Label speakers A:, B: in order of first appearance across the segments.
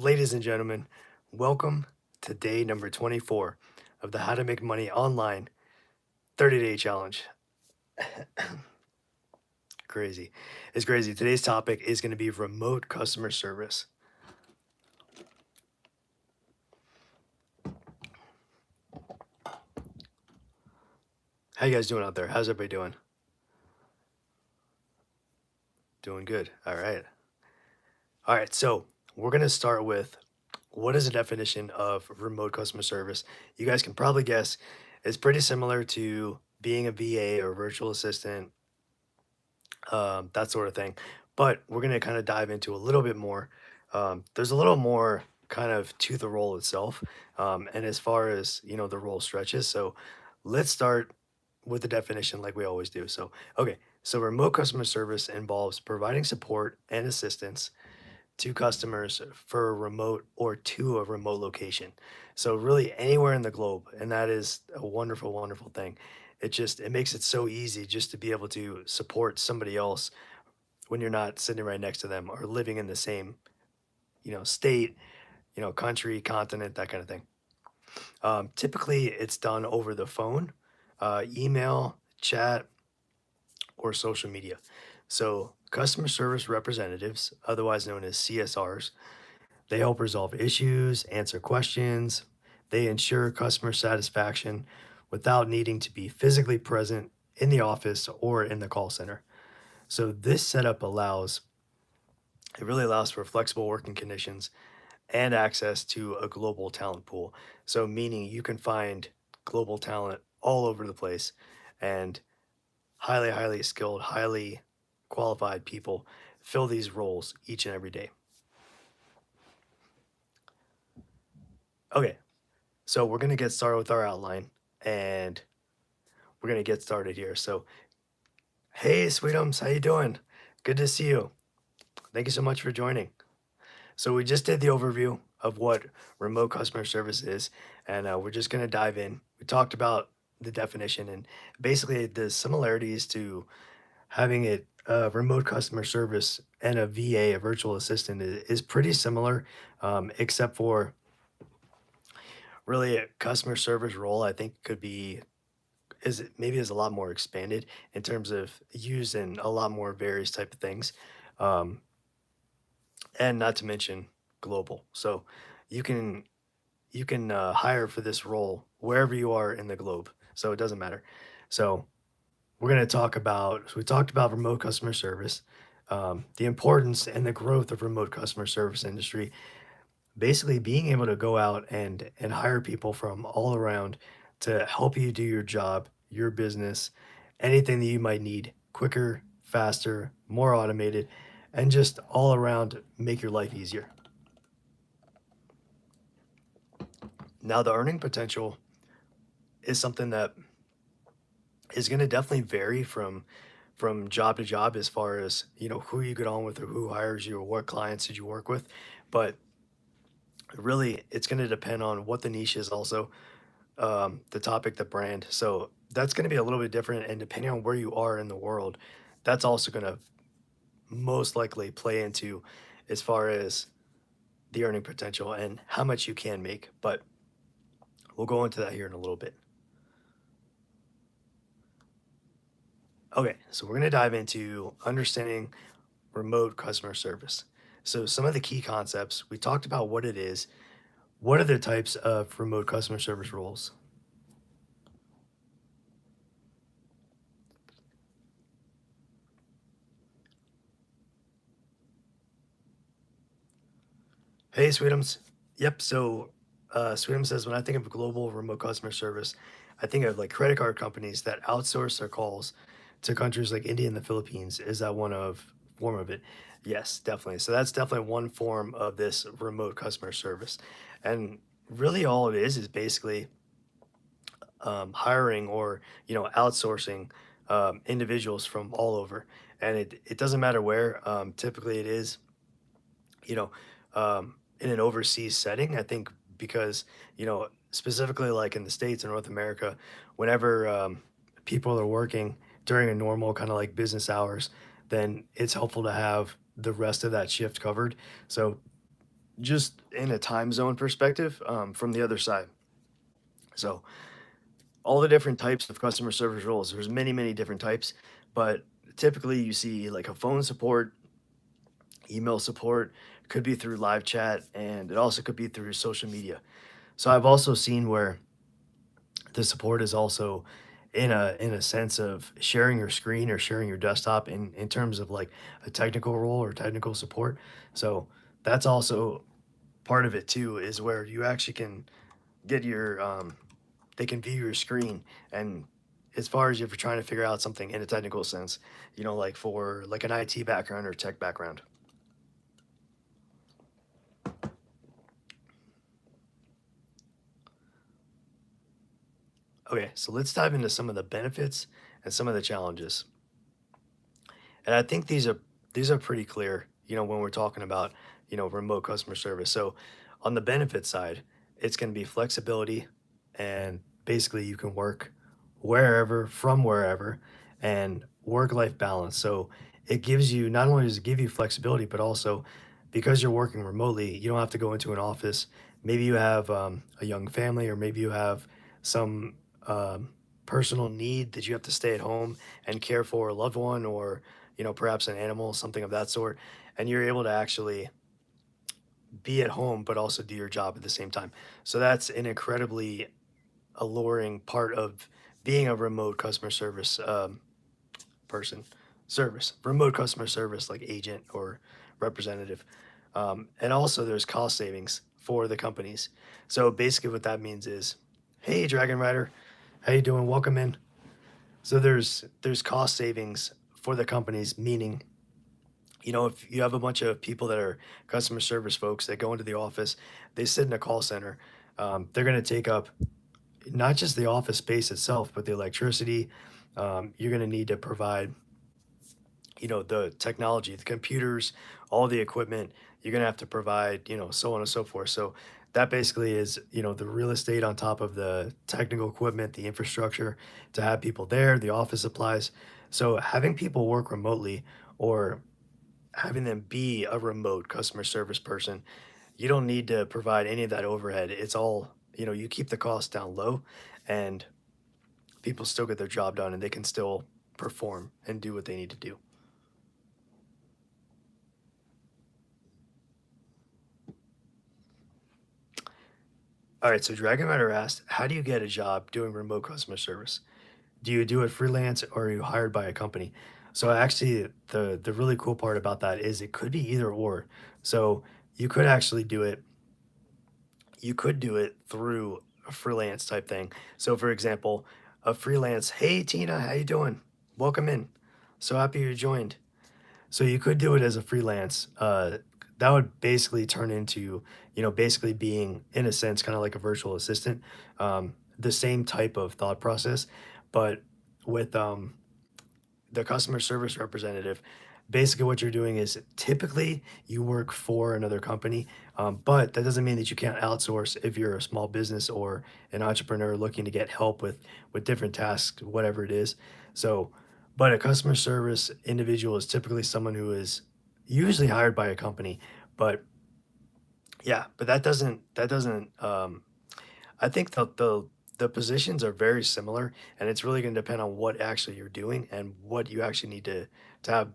A: Ladies and gentlemen, welcome to day number 24 of the How to Make Money Online 30-day challenge. Crazy. It's crazy. Today's topic is going to be remote customer service. How you guys doing out there? How's everybody doing? Doing good. All right. All right. So we're going to start with what is the definition of remote customer service? You guys can probably guess it's pretty similar to being a VA or virtual assistant, that sort of thing. But we're going to kind of dive into a little bit more. There's a little more kind of to the role itself, and as far as the role stretches. So let's start with the definition, like we always do. So okay, so remote customer service involves providing support and assistance to customers for a remote or to a remote location. So really anywhere in the globe, and that is a wonderful, wonderful thing. It makes it so easy just to be able to support somebody else when you're not sitting right next to them or living in the same, state, country, continent, that kind of thing. Typically, it's done over the phone, email, chat, or social media. So, customer service representatives, otherwise known as CSRs, they help resolve issues, answer questions, they ensure customer satisfaction without needing to be physically present in the office or in the call center. So, this setup really allows for flexible working conditions and access to a global talent pool. So, meaning you can find global talent all over the place and highly, highly skilled, highly qualified people fill these roles each and every day. Okay, so we're going to get started with our outline and we're going to get started here. So, hey, Sweetums, how you doing? Good to see you. Thank you so much for joining. So we just did the overview of what remote customer service is, and we're just going to dive in. We talked about the definition and basically the similarities to having it remote customer service and a VA, a virtual assistant, is pretty similar, except for really a customer service role. I think could be is a lot more expanded in terms of used in a lot more various type of things. Um, and not to mention global. So you can hire for this role wherever you are in the globe. So it doesn't matter. So we're going to talk about. So we talked about remote customer service, the importance and the growth of remote customer service industry. Basically, being able to go out and hire people from all around to help you do your job, your business, anything that you might need quicker, faster, more automated, and just all around make your life easier. Now, the earning potential is something that is going to definitely vary from job to job as far as who you get on with or who hires you or what clients did you work with, but really it's going to depend on what the niche is also, the topic, the brand. So that's going to be a little bit different, and depending on where you are in the world, that's also going to most likely play into as far as the earning potential and how much you can make. But we'll go into that here in a little bit. Okay, so we're going to dive into understanding remote customer service. So, some of the key concepts we talked about what it is, what are the types of remote customer service roles? Hey, Sweetums. Yep. So, Sweetums says, when I think of global remote customer service, I think of like credit card companies that outsource their calls to countries like India and the Philippines. Is that one of form of it? Yes, definitely. So that's definitely one form of this remote customer service, and really all it is basically hiring or outsourcing individuals from all over, and it doesn't matter where. Typically, it is you know, in an overseas setting. I think because, specifically like in the States or North America, whenever people are working during a normal kind of like business hours, then it's helpful to have the rest of that shift covered. So just in a time zone perspective, from the other side. So all the different types of customer service roles, there's many, many different types, but typically you see like a phone support, email support, could be through live chat, and it also could be through social media. So I've also seen where the support is also in a sense of sharing your screen or sharing your desktop in terms of like a technical role or technical support. So that's also part of it too, is where you actually can get your they can view your screen. And as far as if you're trying to figure out something in a technical sense, like for like an IT background or tech background. Okay, so let's dive into some of the benefits and some of the challenges. And I think these are pretty clear, when we're talking about, remote customer service. So on the benefit side, it's going to be flexibility, and basically you can work wherever, from wherever, and work-life balance. So it gives you, not only does it give you flexibility, but also because you're working remotely, you don't have to go into an office. Maybe you have a young family, or maybe you have some personal need that you have to stay at home and care for a loved one, or perhaps an animal, something of that sort, and you're able to actually be at home but also do your job at the same time. So that's an incredibly alluring part of being a remote customer service person, remote customer service like agent or representative. And also there's cost savings for the companies. So basically what that means is, hey, Dragon Rider, how you doing? Welcome in. So there's cost savings for the companies, meaning, if you have a bunch of people that are customer service folks that go into the office, they sit in a call center, they're going to take up not just the office space itself, but the electricity. You're going to need to provide, the technology, the computers, all the equipment. You're going to have to provide, so on and so forth. So that basically is, the real estate on top of the technical equipment, the infrastructure to have people there, the office supplies. So having people work remotely, or having them be a remote customer service person, you don't need to provide any of that overhead. It's all, you keep the cost down low, and people still get their job done, and they can still perform and do what they need to do. All right, so Dragon Rider asked, how do you get a job doing remote customer service? Do you do it freelance, or are you hired by a company? So actually, the really cool part about that is it could be either or. So you could actually do it you could do it through a freelance type thing. So for example, a freelance, hey Tina, how you doing? Welcome in. So happy you joined. So you could do it as a freelance. That would basically turn into, basically being, in a sense, kind of like a virtual assistant. The same type of thought process, but with the customer service representative, basically what you're doing is typically you work for another company, but that doesn't mean that you can't outsource if you're a small business or an entrepreneur looking to get help with different tasks, whatever it is. So, but a customer service individual is typically someone who is usually hired by a company. But yeah, but that doesn't I think the positions are very similar, and it's really going to depend on what actually you're doing and what you actually need to have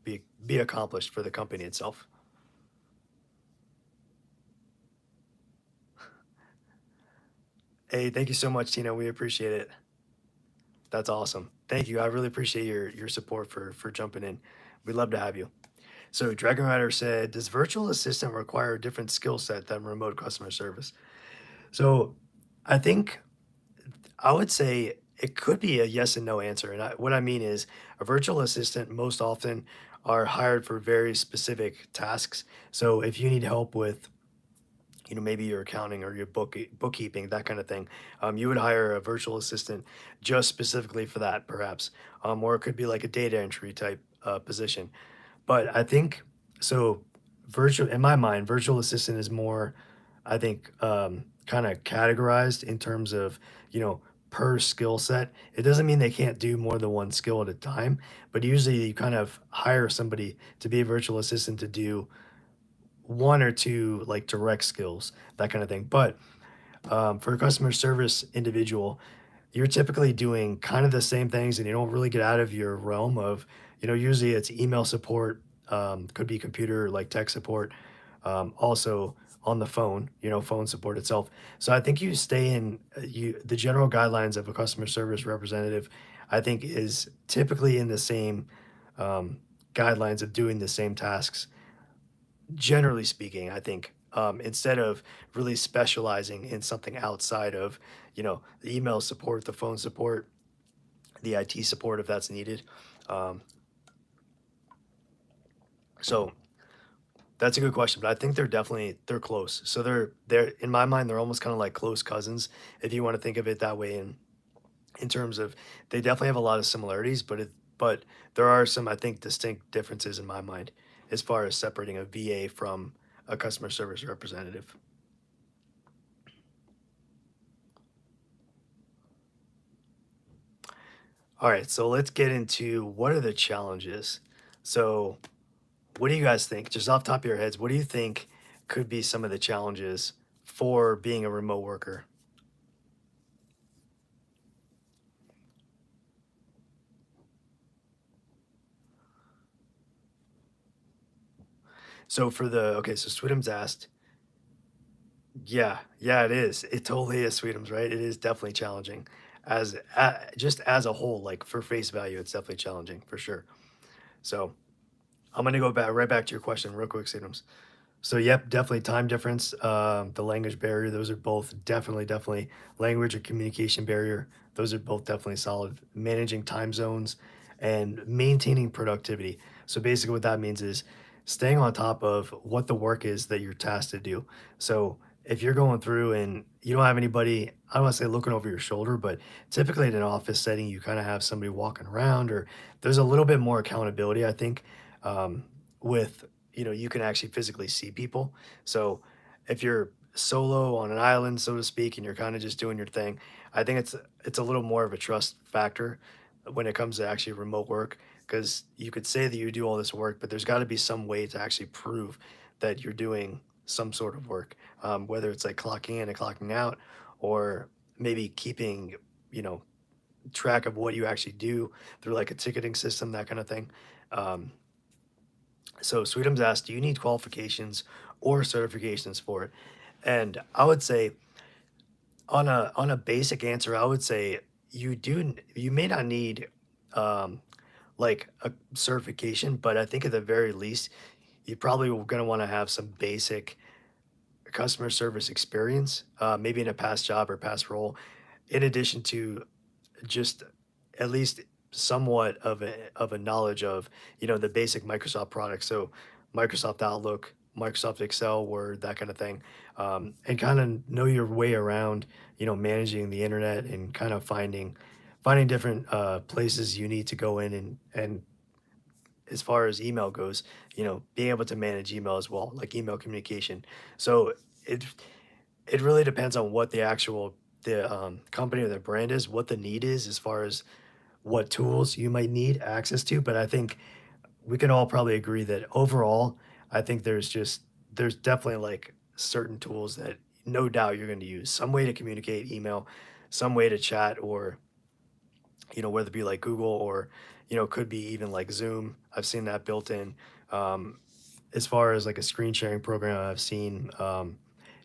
A: be accomplished for the company itself. Hey, thank you so much, Tina. We appreciate it. That's awesome. Thank you. I really appreciate your support for jumping in. We'd love to have you. So Dragon Rider said, "Does virtual assistant require a different skill set than remote customer service?" So I think I would say it could be a yes and no answer. And what I mean is, a virtual assistant most often are hired for very specific tasks. So if you need help with, maybe your accounting or your bookkeeping, that kind of thing, you would hire a virtual assistant just specifically for that, perhaps. Or it could be like a data entry type position. But I think so. Virtual, in my mind, virtual assistant is more, I think, kind of categorized in terms of, per skill set. It doesn't mean they can't do more than one skill at a time, but usually you kind of hire somebody to be a virtual assistant to do one or two like direct skills, that kind of thing. But for a customer service individual, you're typically doing kind of the same things and you don't really get out of your realm of, usually it's email support, could be computer like tech support, also on the phone, phone support itself. So I think you stay in the general guidelines of a customer service representative, I think is typically in the same um, guidelines of doing the same tasks. Generally speaking, I think instead of really specializing in something outside of, the email support, the phone support, the IT support if that's needed. Um, so that's a good question, but I think they're close. So they're in my mind they're almost kind of like close cousins if you want to think of it that way. In terms of they definitely have a lot of similarities, but there are some I think distinct differences in my mind as far as separating a VA from a customer service representative. All right, so let's get into what are the challenges. So, what do you guys think? Just off the top of your heads, what do you think could be some of the challenges for being a remote worker? So for the okay, so Sweetums asked, yeah, yeah, it is. It totally is Sweetums, right? It is definitely challenging just as a whole, like for face value, it's definitely challenging for sure. So I'm gonna go back right back to your question real quick, Sweetums. So, yep, definitely time difference, the language barrier, those are both definitely language or communication barrier. Those are both definitely solid. Managing time zones and maintaining productivity. So basically what that means is staying on top of what the work is that you're tasked to do. So if you're going through and you don't have anybody, I don't want to say looking over your shoulder, but typically in an office setting, you kind of have somebody walking around or there's a little bit more accountability, I think, um, with you can actually physically see people. So if you're solo on an island, so to speak, and you're kind of just doing your thing, I think it's a little more of a trust factor when it comes to actually remote work because you could say that you do all this work, but there's got to be some way to actually prove that you're doing some sort of work, whether it's like clocking in and clocking out, or maybe keeping you know track of what you actually do through like a ticketing system, that kind of thing. Um, so Sweetums asked, "Do you need qualifications or certifications for it?" And I would say on a basic answer, I would say you may not need um, like a certification, but I think at the very least, you probably going to want to have some basic customer service experience, maybe in a past job or past role, in addition to just at least somewhat of a knowledge of the basic Microsoft products. So Microsoft Outlook, Microsoft Excel, Word, that kind of thing, and kind of know your way around managing the internet and kind of finding different places you need to go in and as far as email goes, being able to manage email as well, like email communication. So it it really depends on what the company or the brand is, what the need is as far as what tools you might need access to. But I think we can all probably agree that overall, I think there's definitely like certain tools that no doubt you're going to use some way to communicate, email, some way to chat, or whether it be like Google or could be even like Zoom. I've seen that built in. Um, as far as like a screen sharing program, I've seen,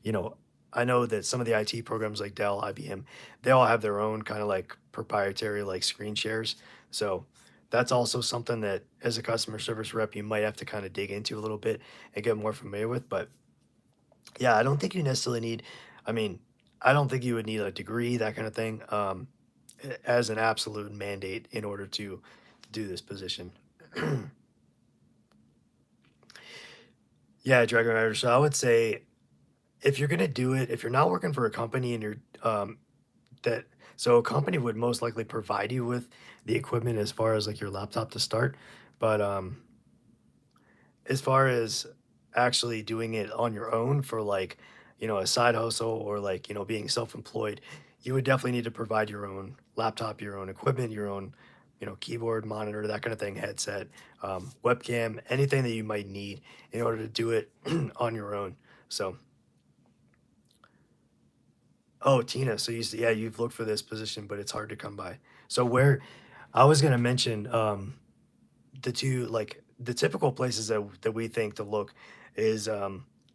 A: you know, I know that some of the IT programs like Dell, IBM, they all have their own kind of like proprietary like screen shares. So that's also something that as a customer service rep, you might have to kind of dig into a little bit and get more familiar with. But yeah, I don't think you necessarily need, I mean, I don't think you would need a degree, that kind of thing, as an absolute mandate in order to do this position. Yeah, Dragon Rider. So I would say if you're gonna do it, if you're not working for a company and you're that so a company would most likely provide you with the equipment as far as like your laptop to start. But as far as actually doing it on your own for like, a side hustle or like, being self-employed, you would definitely need to provide your own laptop, your own equipment, your own keyboard, monitor, that kind of thing, headset, webcam, anything that you might need in order to do it on your own. So, oh, Tina, so yeah, you've looked for this position, but it's hard to come by. So where I was gonna mention, the two like the typical places that we think to look is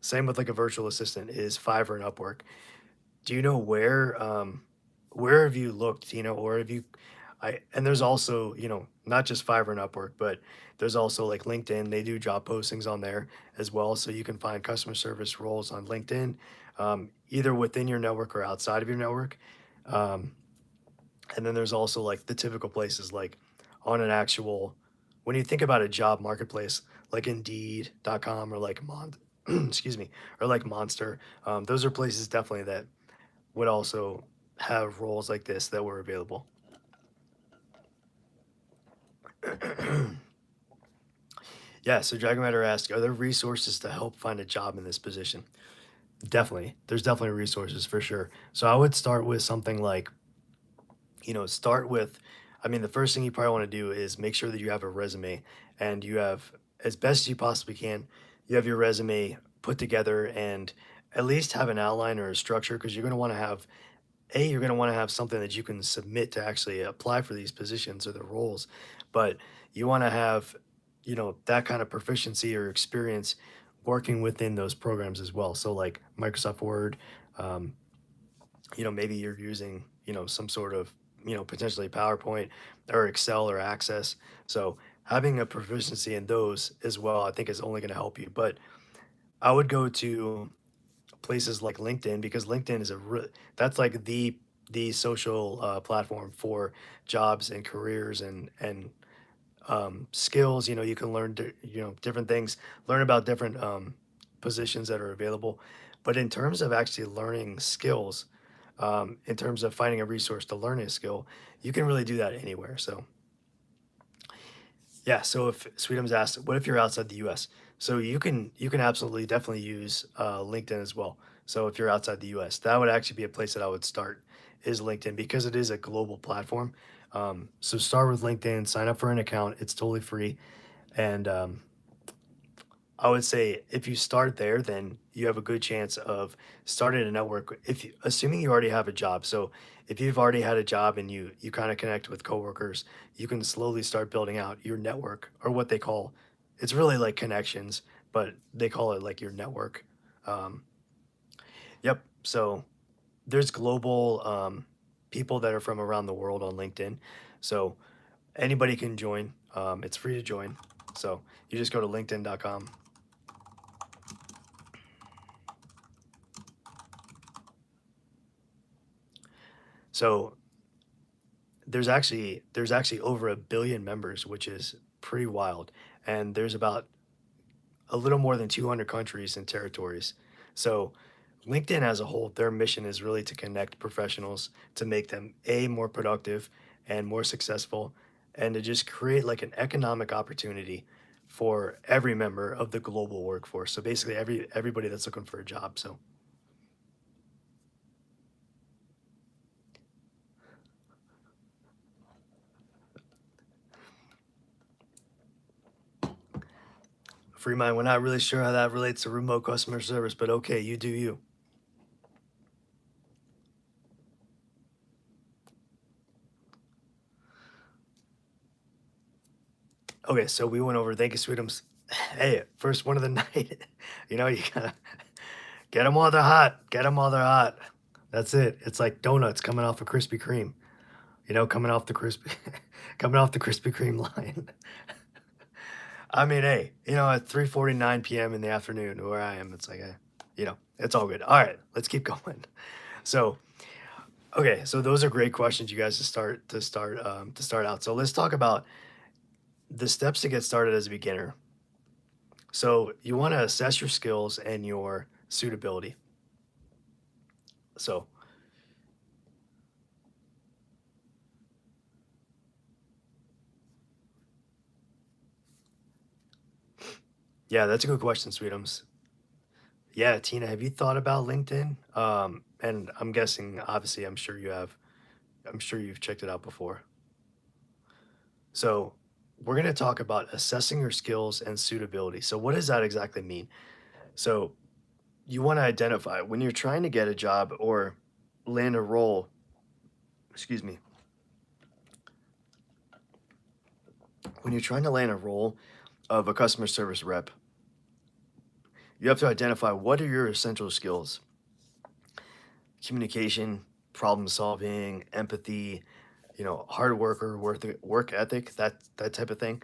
A: same with like a virtual assistant is Fiverr and Upwork. Do you know where have you looked, or have you I and there's also, not just Fiverr and Upwork, but there's also like LinkedIn. They do job postings on there as well. So you can find customer service roles on LinkedIn, either within your network or outside of your network. Um, and then there's also like the typical places like on an actual when you think about a job marketplace like Indeed.com or like excuse me, or like Monster. Those are places definitely that would also have roles like this that were available. Yeah, so Dragon Rider asked, are there resources to help find a job in this position? Definitely. There's definitely resources for sure. So I would start with something like, start with, I mean, the first thing you probably want to do is make sure that you have a resume and you have, as best as you possibly can, you have your resume put together and at least have an outline or a structure because you're going to want to have you're going to want to have something that you can submit to actually apply for these positions or the roles, but you want to have, that kind of proficiency or experience working within those programs as well. So like Microsoft Word, um, maybe you're using, some sort of, potentially PowerPoint or Excel or Access. So having a proficiency in those as well, I think is only going to help you. But I would go to places like LinkedIn because LinkedIn is that's like the social platform for jobs and careers and skills. You can learn different things, learn about different positions that are available. But in terms of actually learning skills, in terms of finding a resource to learn a skill, you can really do that anywhere. So yeah, so if Sweetums asked, what if you're outside the US? So you can absolutely definitely use LinkedIn as well. So if you're outside the US, that would actually be a place that I would start is LinkedIn because it is a global platform. So start with LinkedIn, sign up for an account. It's totally free, and I would say if you start there, then you have a good chance of starting a network. Assuming you already have a job, so if you've already had a job and you kind of connect with coworkers, you can slowly start building out your network or what they call. It's really like connections, but they call it like your network. Um, yep. So there's global people that are from around the world on LinkedIn, so anybody can join. It's free to join. So you just go to LinkedIn.com. So there's actually over 1 billion members, which is pretty wild. And there's about a little more than 200 countries and territories. So LinkedIn as a whole, their mission is really to connect professionals to make them more productive and more successful, and to just create like an economic opportunity for every member of the global workforce. So basically everybody that's looking for a job. So free mind, we're not really sure how that relates to remote customer service, but okay, you do you. Okay, so we went over thank you, Sweetums. Hey, first one of the night. You gotta get them while they're hot. Get them while they're hot. That's it. It's like donuts coming off a Krispy Kreme. Coming off the crispy, coming off the Krispy Kreme line. I mean, hey, at 3:49 p.m. in the afternoon where I am, it's like, it's all good. All right, let's keep going. So, okay, so those are great questions, you guys, to start out. So let's talk about the steps to get started as a beginner. So you want to assess your skills and your suitability. So yeah, that's a good question, Sweetums. Yeah, Tina, have you thought about LinkedIn? And I'm guessing, obviously, I'm sure you have. I'm sure you've checked it out before. So we're going to talk about assessing your skills and suitability. So what does that exactly mean? So you want to identify when you're trying to get a job or land a role, excuse me, when you're trying to land a role of a customer service rep, you have to identify what are your essential skills: communication, problem solving, empathy, hard worker, work ethic, that type of thing.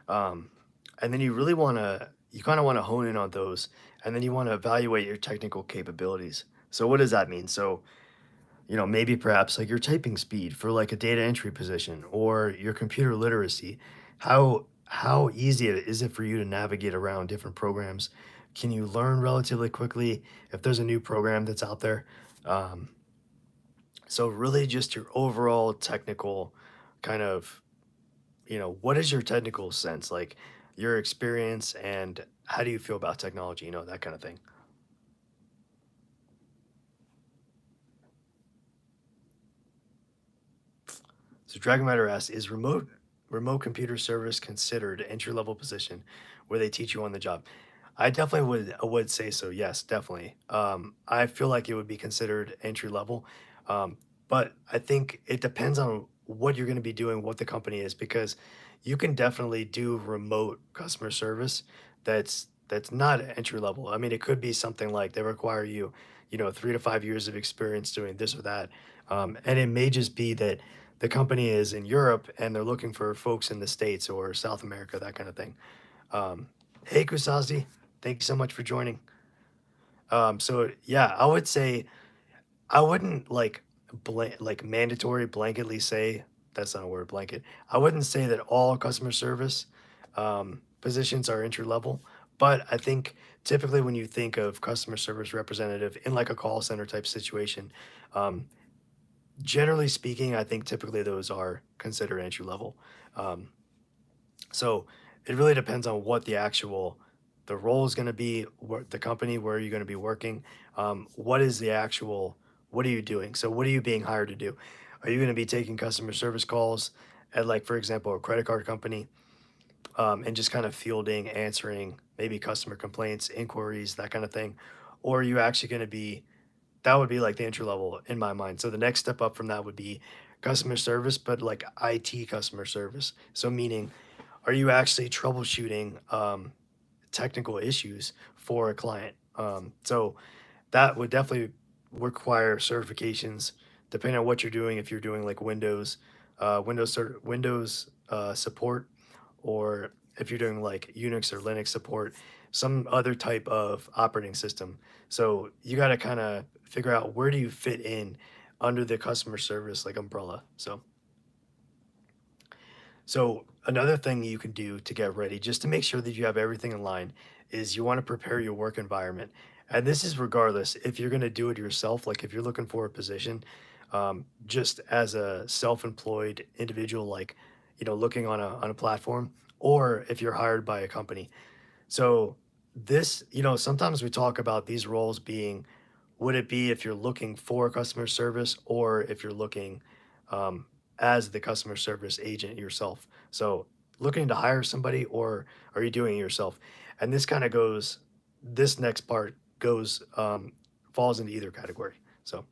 A: Um, and then you kind of want to hone in on those, and then you want to evaluate your technical capabilities. So what does that mean? So maybe perhaps like your typing speed for like a data entry position or your computer literacy. How easy is it for you to navigate around different programs? Can you learn relatively quickly if there's a new program that's out there? Um, so really just your overall technical kind of, what is your technical sense? Like your experience and how do you feel about technology, that kind of thing. So Dragon Matter asks, is remote computer service considered entry level position where they teach you on the job? I definitely would say so. Yes, definitely. I feel like it would be considered entry level, um, but I think it depends on what you're going to be doing, what the company is, because you can definitely do remote customer service. That's not entry level. I mean, it could be something like they require you, 3 to 5 years of experience doing this or that, and it may just be that the company is in Europe and they're looking for folks in the States or South America, that kind of thing. Hey, Kusazi, thank you so much for joining. So yeah, I would say I wouldn't like mandatory blanketly say that's not a word blanket. I wouldn't say that all customer service positions are entry level, but I think typically when you think of customer service representative in like a call center type situation, um, generally speaking, I think typically those are considered entry level. Um, So it really depends on what the role is going to be, what the company, where you're going to be working. What is the actual, what are you doing? So what are you being hired to do? Are you going to be taking customer service calls at like, for example, a credit card company, and just kind of fielding, answering maybe customer complaints, inquiries, that kind of thing? Or are you actually going to be, that would be like the entry level in my mind. So the next step up from that would be customer service, but like IT customer service. So meaning, are you actually troubleshooting technical issues for a client? So that would definitely require certifications, depending on what you're doing. If you're doing like Windows support, or if you're doing like Unix or Linux support, some other type of operating system. So you got to kind of figure out where do you fit in under the customer service like umbrella. So another thing you can do to get ready, just to make sure that you have everything in line, is you want to prepare your work environment. And this is regardless if you're going to do it yourself, like if you're looking for a position, just as a self-employed individual, like looking on a platform, or if you're hired by a company. So this, sometimes we talk about these roles being, would it be if you're looking for customer service or if you're looking um, as the customer service agent yourself? So looking to hire somebody or are you doing it yourself? And this next part goes, falls into either category. So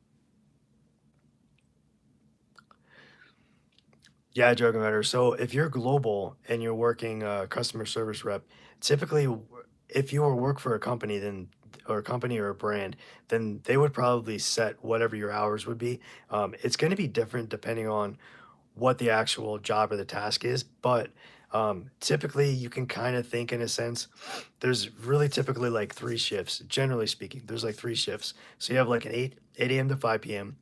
A: yeah, Joke Matter. So if you're global and you're working customer service rep, typically if you work for a company, then or a company or a brand, then they would probably set whatever your hours would be. It's going to be different depending on what the actual job or the task is, but typically you can kind of think in a sense. There's really typically like three shifts. Generally speaking, there's like three shifts. So you have like an 8 a.m. to 5 p.m.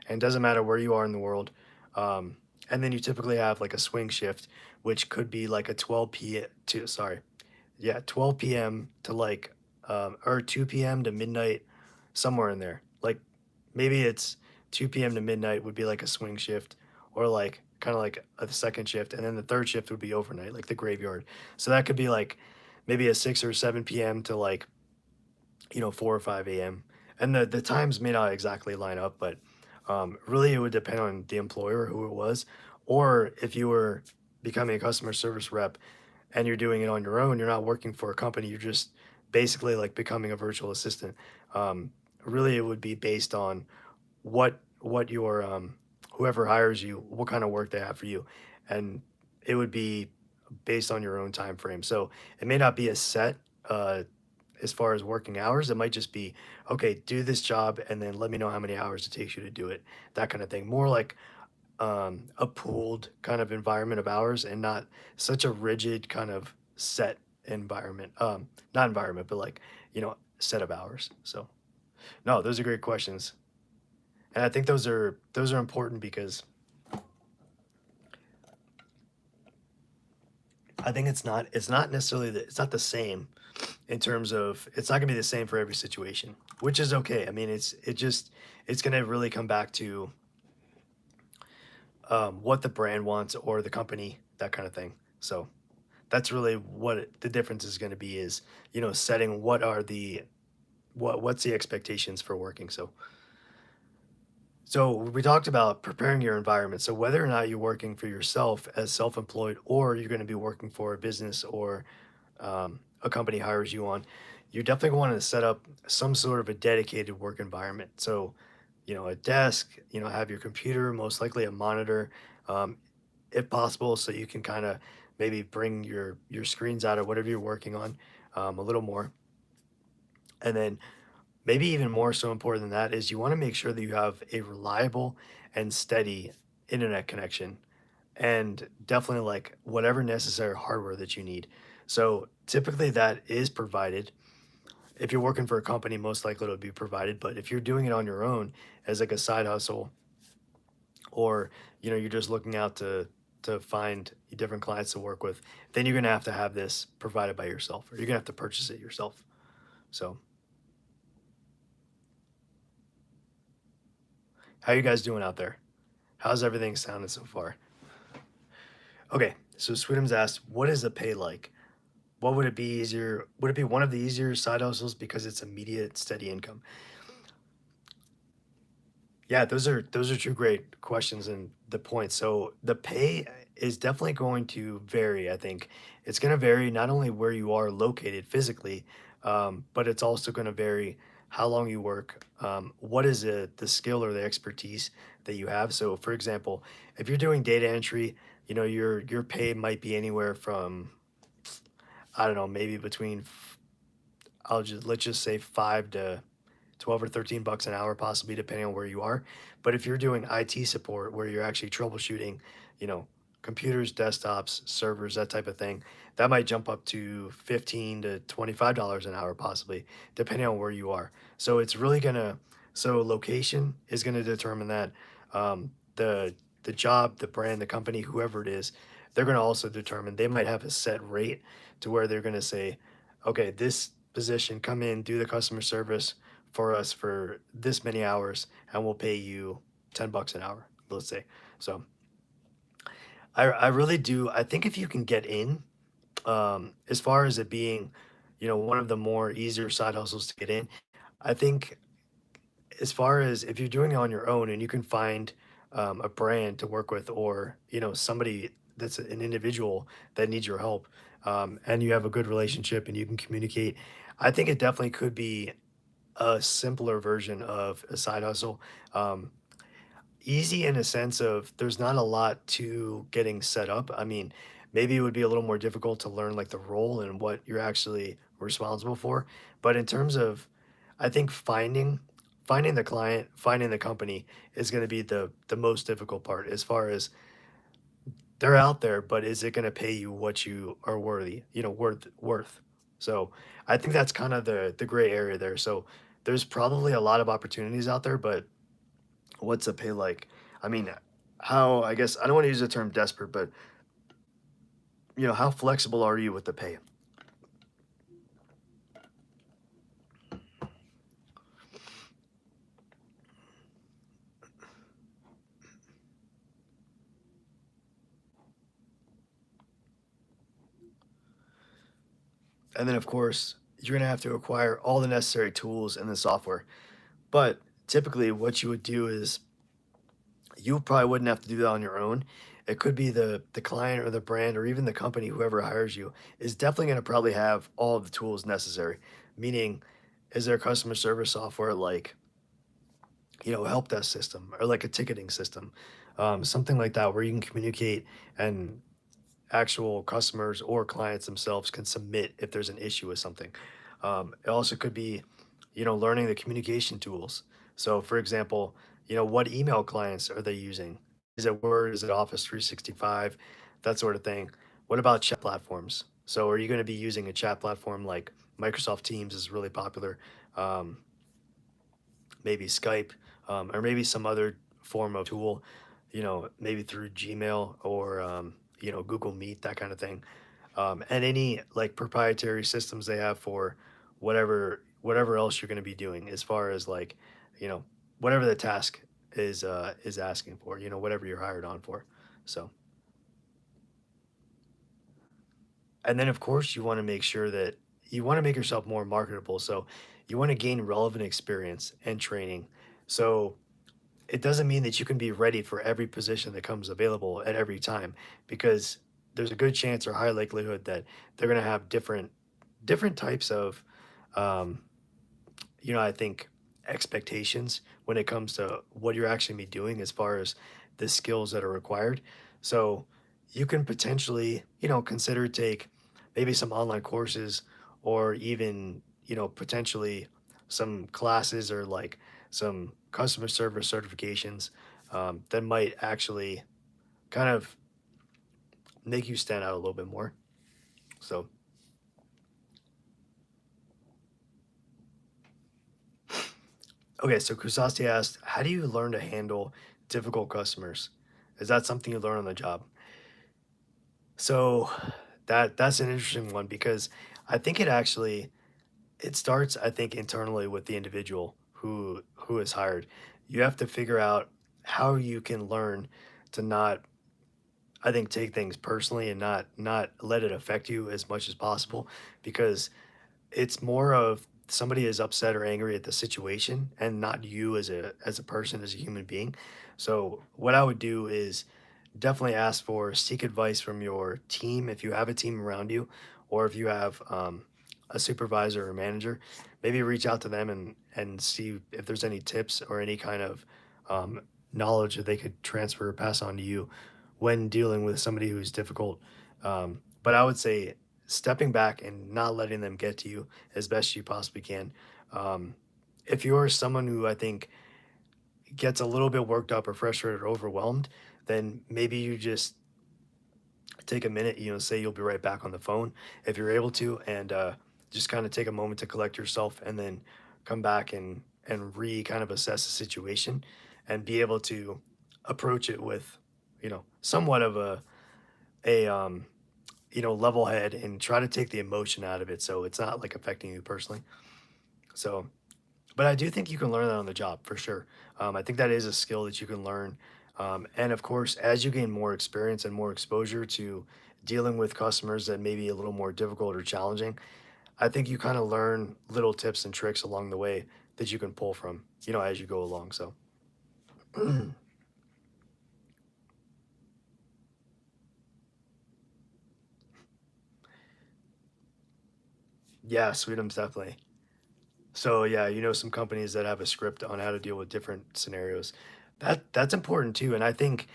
A: and it doesn't matter where you are in the world. Um, and then you typically have like a swing shift, which could be like a 12 p. to sorry, yeah, 12 p.m. to like or 2 p.m. to midnight, somewhere in there. Like maybe it's 2 p.m. to midnight would be like a swing shift, or like kind of like a second shift, and then the third shift would be overnight, like the graveyard. So that could be like maybe a 6 or 7 p.m. to like 4 or 5 a.m. And the times may not exactly line up, but really it would depend on the employer who it was, or if you were becoming a customer service rep and you're doing it on your own, you're not working for a company, you're just basically like becoming a virtual assistant. Um, Really, it would be based on what your whoever hires you, what kind of work they have for you, and it would be based on your own time frame. So it may not be a set as far as working hours. It might just be, okay, do this job and then let me know how many hours it takes you to do it. That kind of thing. More like a pooled kind of environment of hours and not such a rigid kind of set environment. Not environment, but like, set of hours. So no, those are great questions. And I think those are important because I think it's not necessarily it's not the same in terms of it's not gonna be the same for every situation, which is okay. I mean, it's gonna really come back to what the brand wants or the company, that kind of thing. So that's really what the difference is going to be is setting what's the expectations for working. So we talked about preparing your environment. So whether or not you're working for yourself as self-employed or you're going to be working for a business or a company hires you on, you definitely want to set up some sort of a dedicated work environment. So, a desk, have your computer, most likely a monitor, um, if possible, so you can kind of maybe bring your screens out or whatever you're working on a little more. And then maybe even more so important than that is you want to make sure that you have a reliable and steady internet connection and definitely like whatever necessary hardware that you need. So typically that is provided. If you're working for a company, most likely it'll be provided. But if you're doing it on your own as like a side hustle, or you're just looking out to find different clients to work with, then you're gonna have to have this provided by yourself, or you're gonna have to purchase it yourself. So, how you guys doing out there? How's everything sounding so far? Okay, so Sweetums asked, what is the pay like? What would it be easier? Would it be one of the easier side hustles because it's immediate, steady income? Yeah, those are two great questions and the points. So the pay is definitely going to vary. I think it's going to vary not only where you are located physically, but it's also going to vary how long you work. What is the skill or the expertise that you have? So, for example, if you're doing data entry, your pay might be anywhere from, I don't know, maybe between let's just say 5 to 12 or 13 bucks an hour, possibly depending on where you are. But if you're doing IT support where you're actually troubleshooting, you know, computers, desktops, servers, that type of thing, that might jump up to 15 to $25 an hour, possibly, depending on where you are. So it's really gonna, so location is gonna determine that. The job, the brand, the company, whoever it is, they're gonna also determine, they might have a set rate to where they're gonna say, okay, this position, come in, do the customer service for us for this many hours and we'll pay you 10 bucks an hour, let's say. So I really do. I think if you can get in, as far as it being, one of the more easier side hustles to get in, I think as far as if you're doing it on your own and you can find a brand to work with or, somebody that's an individual that needs your help, and you have a good relationship and you can communicate, I think it definitely could be a simpler version of a side hustle. Um, Easy in a sense of there's not a lot to getting set up. I mean, maybe it would be a little more difficult to learn like the role and what you're actually responsible for. But in terms of, I think finding the client, finding the company is going to be the most difficult part as far as they're out there, but is it going to pay you what you are worthy, worth. So I think that's kind of the gray area there. So there's probably a lot of opportunities out there, but what's the pay like? I mean, how, I guess I don't want to use the term desperate, but how flexible are you with the pay? And then of course, you're gonna have to acquire all the necessary tools and the software. But typically what you would do is you probably wouldn't have to do that on your own. It could be the client or the brand or even the company, whoever hires you, is definitely going to probably have all of the tools necessary. Meaning, is there customer service software like, a help desk system or like a ticketing system, something like that, where you can communicate and actual customers or clients themselves can submit if there's an issue with something. It also could be, learning the communication tools. So, for example, what email clients are they using? Is it Word? Is it Office 365? That sort of thing. What about chat platforms? So, are you going to be using a chat platform like Microsoft Teams is really popular? Um, Maybe Skype, or maybe some other form of tool, maybe through Gmail or, Google Meet, that kind of thing. And any like proprietary systems they have for whatever else you're going to be doing as far as like, you know, whatever the task is asking for, whatever you're hired on for. So, and then of course you want to make sure that you want to make yourself more marketable. So you want to gain relevant experience and training. So it doesn't mean that you can be ready for every position that comes available at every time, because there's a good chance or high likelihood that they're going to have different types of um, I think expectations when it comes to what you're actually be doing as far as the skills that are required. So you can potentially, consider take maybe some online courses or even, potentially some classes or like some customer service certifications that might actually kind of make you stand out a little bit more. So, okay, so Kusasti asked, how do you learn to handle difficult customers? Is that something you learn on the job? So that's an interesting one because I think it starts, I think, internally with the individual who is hired. You have to figure out how you can learn to not, I think, take things personally and not let it affect you as much as possible, because it's more of somebody is upset or angry at the situation and not you as a person, as a human being. So what I would do is definitely ask for seek advice from your team if you have a team around you, or if you have a supervisor or manager. Maybe reach out to them and see if there's any tips or any kind of um, knowledge that they could transfer or pass on to you when dealing with somebody who's difficult. But I would say stepping back and not letting them get to you as best you possibly can. Um, if you're someone who I think gets a little bit worked up or frustrated or overwhelmed, then maybe you just take a minute, say you'll be right back on the phone if you're able to, and just kind of take a moment to collect yourself and then come back and kind of assess the situation and be able to approach it with, somewhat of a level head and try to take the emotion out of it so it's not like affecting you personally. So, but I do think you can learn that on the job for sure. I think that is a skill that you can learn. And of course, as you gain more experience and more exposure to dealing with customers that may be a little more difficult or challenging, I think you kind of learn little tips and tricks along the way that you can pull from, as you go along. So, yeah, Sweetums definitely. So yeah, some companies that have a script on how to deal with different scenarios. That's important too. And I think,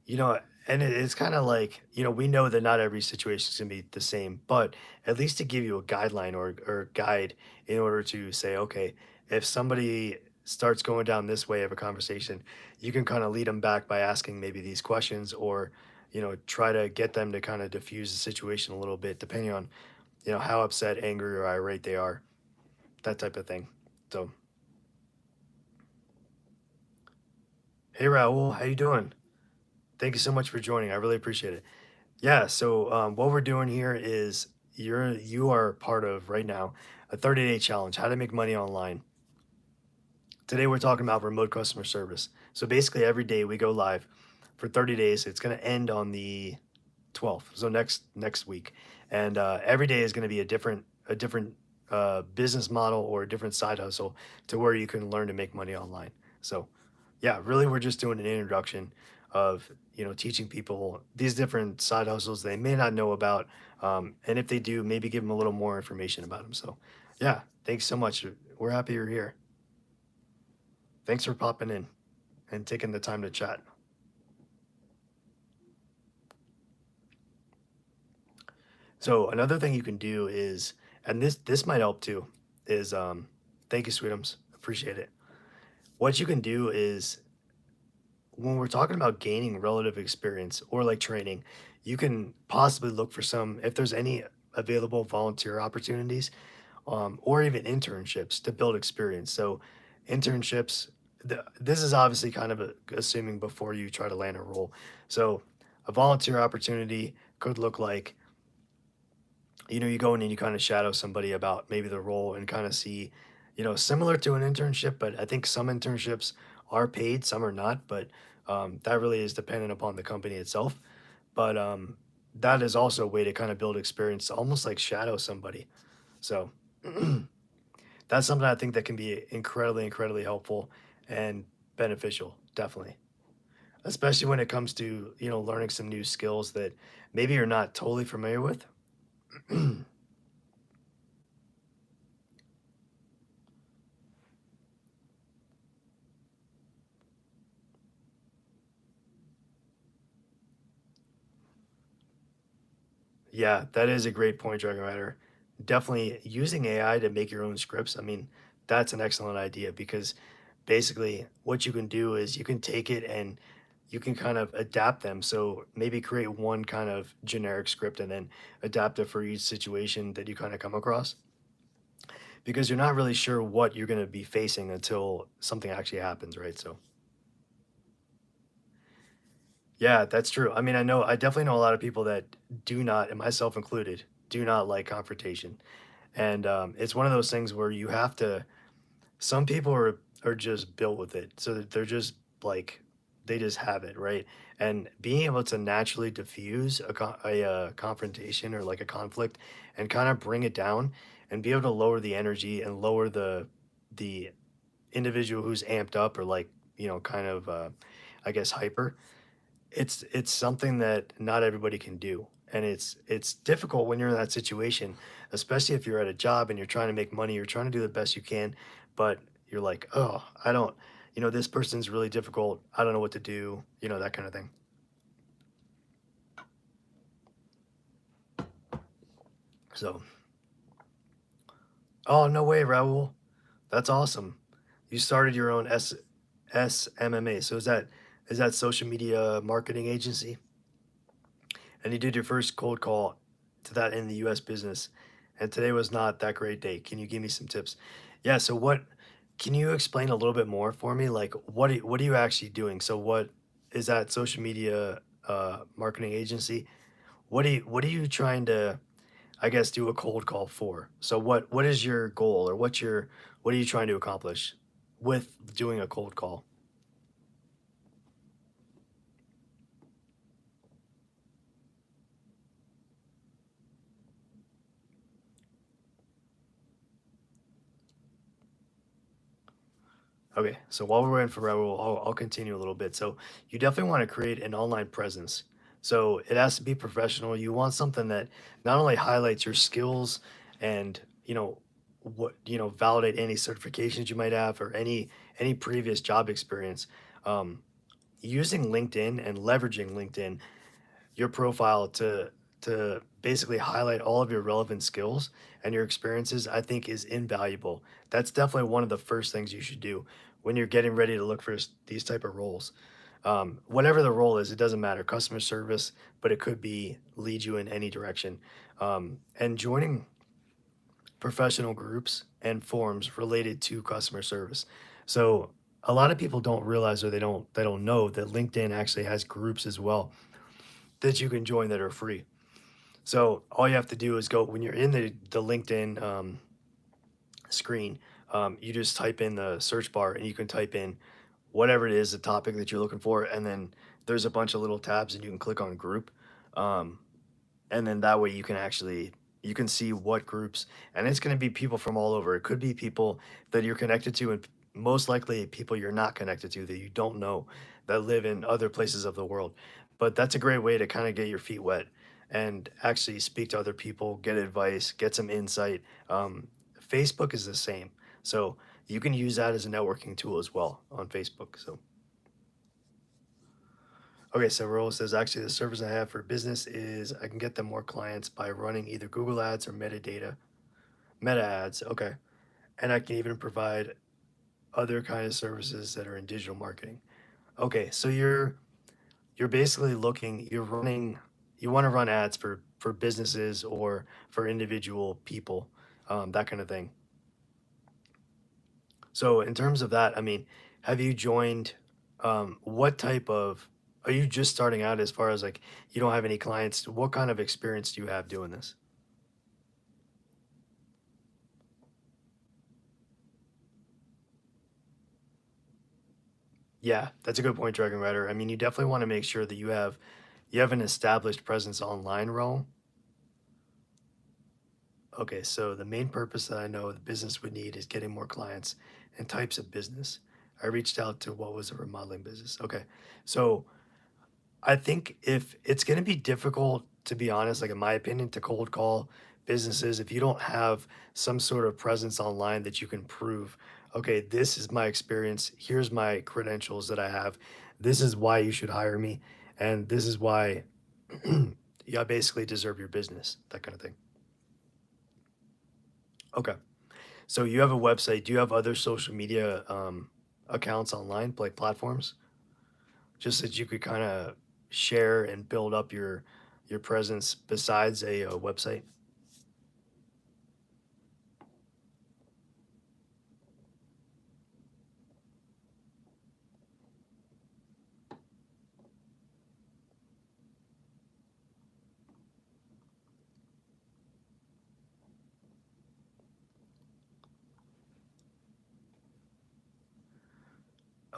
A: You know, and it's kind of like, we know that not every situation is going to be the same, but at least to give you a guideline or guide in order to say, okay, if somebody starts going down this way of a conversation, you can kind of lead them back by asking maybe these questions, or, try to get them to kind of diffuse the situation a little bit, depending on, how upset, angry, or irate they are, that type of thing. So, hey, Raul, how you doing? Thank you so much for joining. I really appreciate it. Yeah, so what we're doing here is you are part of right now a 30-day challenge, how to make money online. Today we're talking about remote customer service. So basically every day we go live for 30 days. It's going to end on the 12th, so next week, and every day is going to be a different business model or a different side hustle to where you can learn to make money online. So yeah, really we're just doing an introduction. of teaching people these different side hustles they may not know about, and if they do, maybe give them a little more information about them. So, yeah, thanks so much. We're happy you're here. Thanks for popping in and taking the time to chat. So another thing you can do is, and this might help too, is thank you, Sweetums, appreciate it. What you can do is when we're talking about gaining relative experience or like training, you can possibly look for some if there's any available volunteer opportunities, or even internships to build experience. So internships, this is obviously kind of assuming before you try to land a role. So a volunteer opportunity could look like you go in and you kind of shadow somebody about maybe the role and kind of see, similar to an internship, but I think some internships are paid, some are not, but that really is dependent upon the company itself. But that is also a way to kind of build experience, almost like shadow somebody. So that's something I think that can be incredibly, incredibly helpful and beneficial, definitely. Especially when it comes to, learning some new skills that maybe you're not totally familiar with. Yeah, that is a great point, Dragon Rider. Definitely using AI to make your own scripts. I mean, that's an excellent idea because basically what you can do is you can take it and you can kind of adapt them. So maybe create one kind of generic script and then adapt it for each situation that you kind of come across because you're not really sure what you're going to be facing until something actually happens, right? So, yeah, that's true. I mean, I definitely know a lot of people that do not, and myself included, do not like confrontation. And it's one of those things where you have to, some people are just built with it. So that they're just like, they just have it, right? And being able to naturally diffuse a confrontation or like a conflict and kind of bring it down and be able to lower the energy and lower the individual who's amped up or like, kind of, I guess, hyper. It's something that not everybody can do, and it's difficult when you're in that situation, especially if you're at a job and you're trying to make money, you're trying to do the best you can, but you're like, "Oh, I don't this person's really difficult. I don't know what to do," that kind of thing. So, oh, no way, Raul. That's awesome. You started your own SMMA. So is that social media marketing agency? And you did your first cold call to that in the US business, and today was not that great day. Can you give me some tips? Yeah, so what can you explain a little bit more for me? Like what are you actually doing? So what is that social media marketing agency? What are you trying to, I guess, do a cold call for? So what is your goal, or what are you trying to accomplish with doing a cold call? Okay, so while we're waiting for Raul, I'll continue a little bit. So you definitely want to create an online presence. So it has to be professional. You want something that not only highlights your skills and validate any certifications you might have or any previous job experience. Um, Using LinkedIn and leveraging LinkedIn, your profile to basically highlight all of your relevant skills and your experiences, I think is invaluable. That's definitely one of the first things you should do when you're getting ready to look for these type of roles. Whatever the role is, it doesn't matter, customer service, but it could be lead you in any direction. And joining professional groups and forums related to customer service. So a lot of people don't realize, or they don't know that LinkedIn actually has groups as well that you can join that are free. So all you have to do is go when you're in the LinkedIn screen. You just type in the search bar and you can type in whatever it is, the topic that you're looking for, and then there's a bunch of little tabs and you can click on group, um, and then that way you can see what groups, and it's going to be people from all over. It could be people that you're connected to most likely people you're not connected to that you don't know that live in other places of the world. But that's a great way to kind of get your feet wet and actually speak to other people, get advice, get some insight. Facebook is the same. So you can use that as a networking tool as well on Facebook. So, okay, so Raul says actually the service I have for business is I can get them more clients by running either Google Ads or meta ads. Okay. And I can even provide other kind of services that are in digital marketing. Okay, so you're basically looking, you're running, you want to run ads for businesses or for individual people, that kind of thing. So in terms of that, I mean, have you joined? What type of? Are you just starting out as far as like you don't have any clients? What kind of experience do you have doing this? Yeah, that's a good point, Dragon Rider. I mean, you definitely want to make sure that you have an established presence online, Rome. Okay, so the main purpose that I know the business would need is getting more clients and types of business. I reached out to what was a remodeling business. Okay, so I think if it's going to be difficult, to be honest, like in my opinion, to cold call businesses if you don't have some sort of presence online that you can prove, okay, this is my experience. Here's my credentials that I have. This is why you should hire me. And this is why you basically deserve your business, that kind of thing. Okay. So you have a website. Do you have other social media accounts online, like platforms, just that you could kind of share and build up your presence besides a website?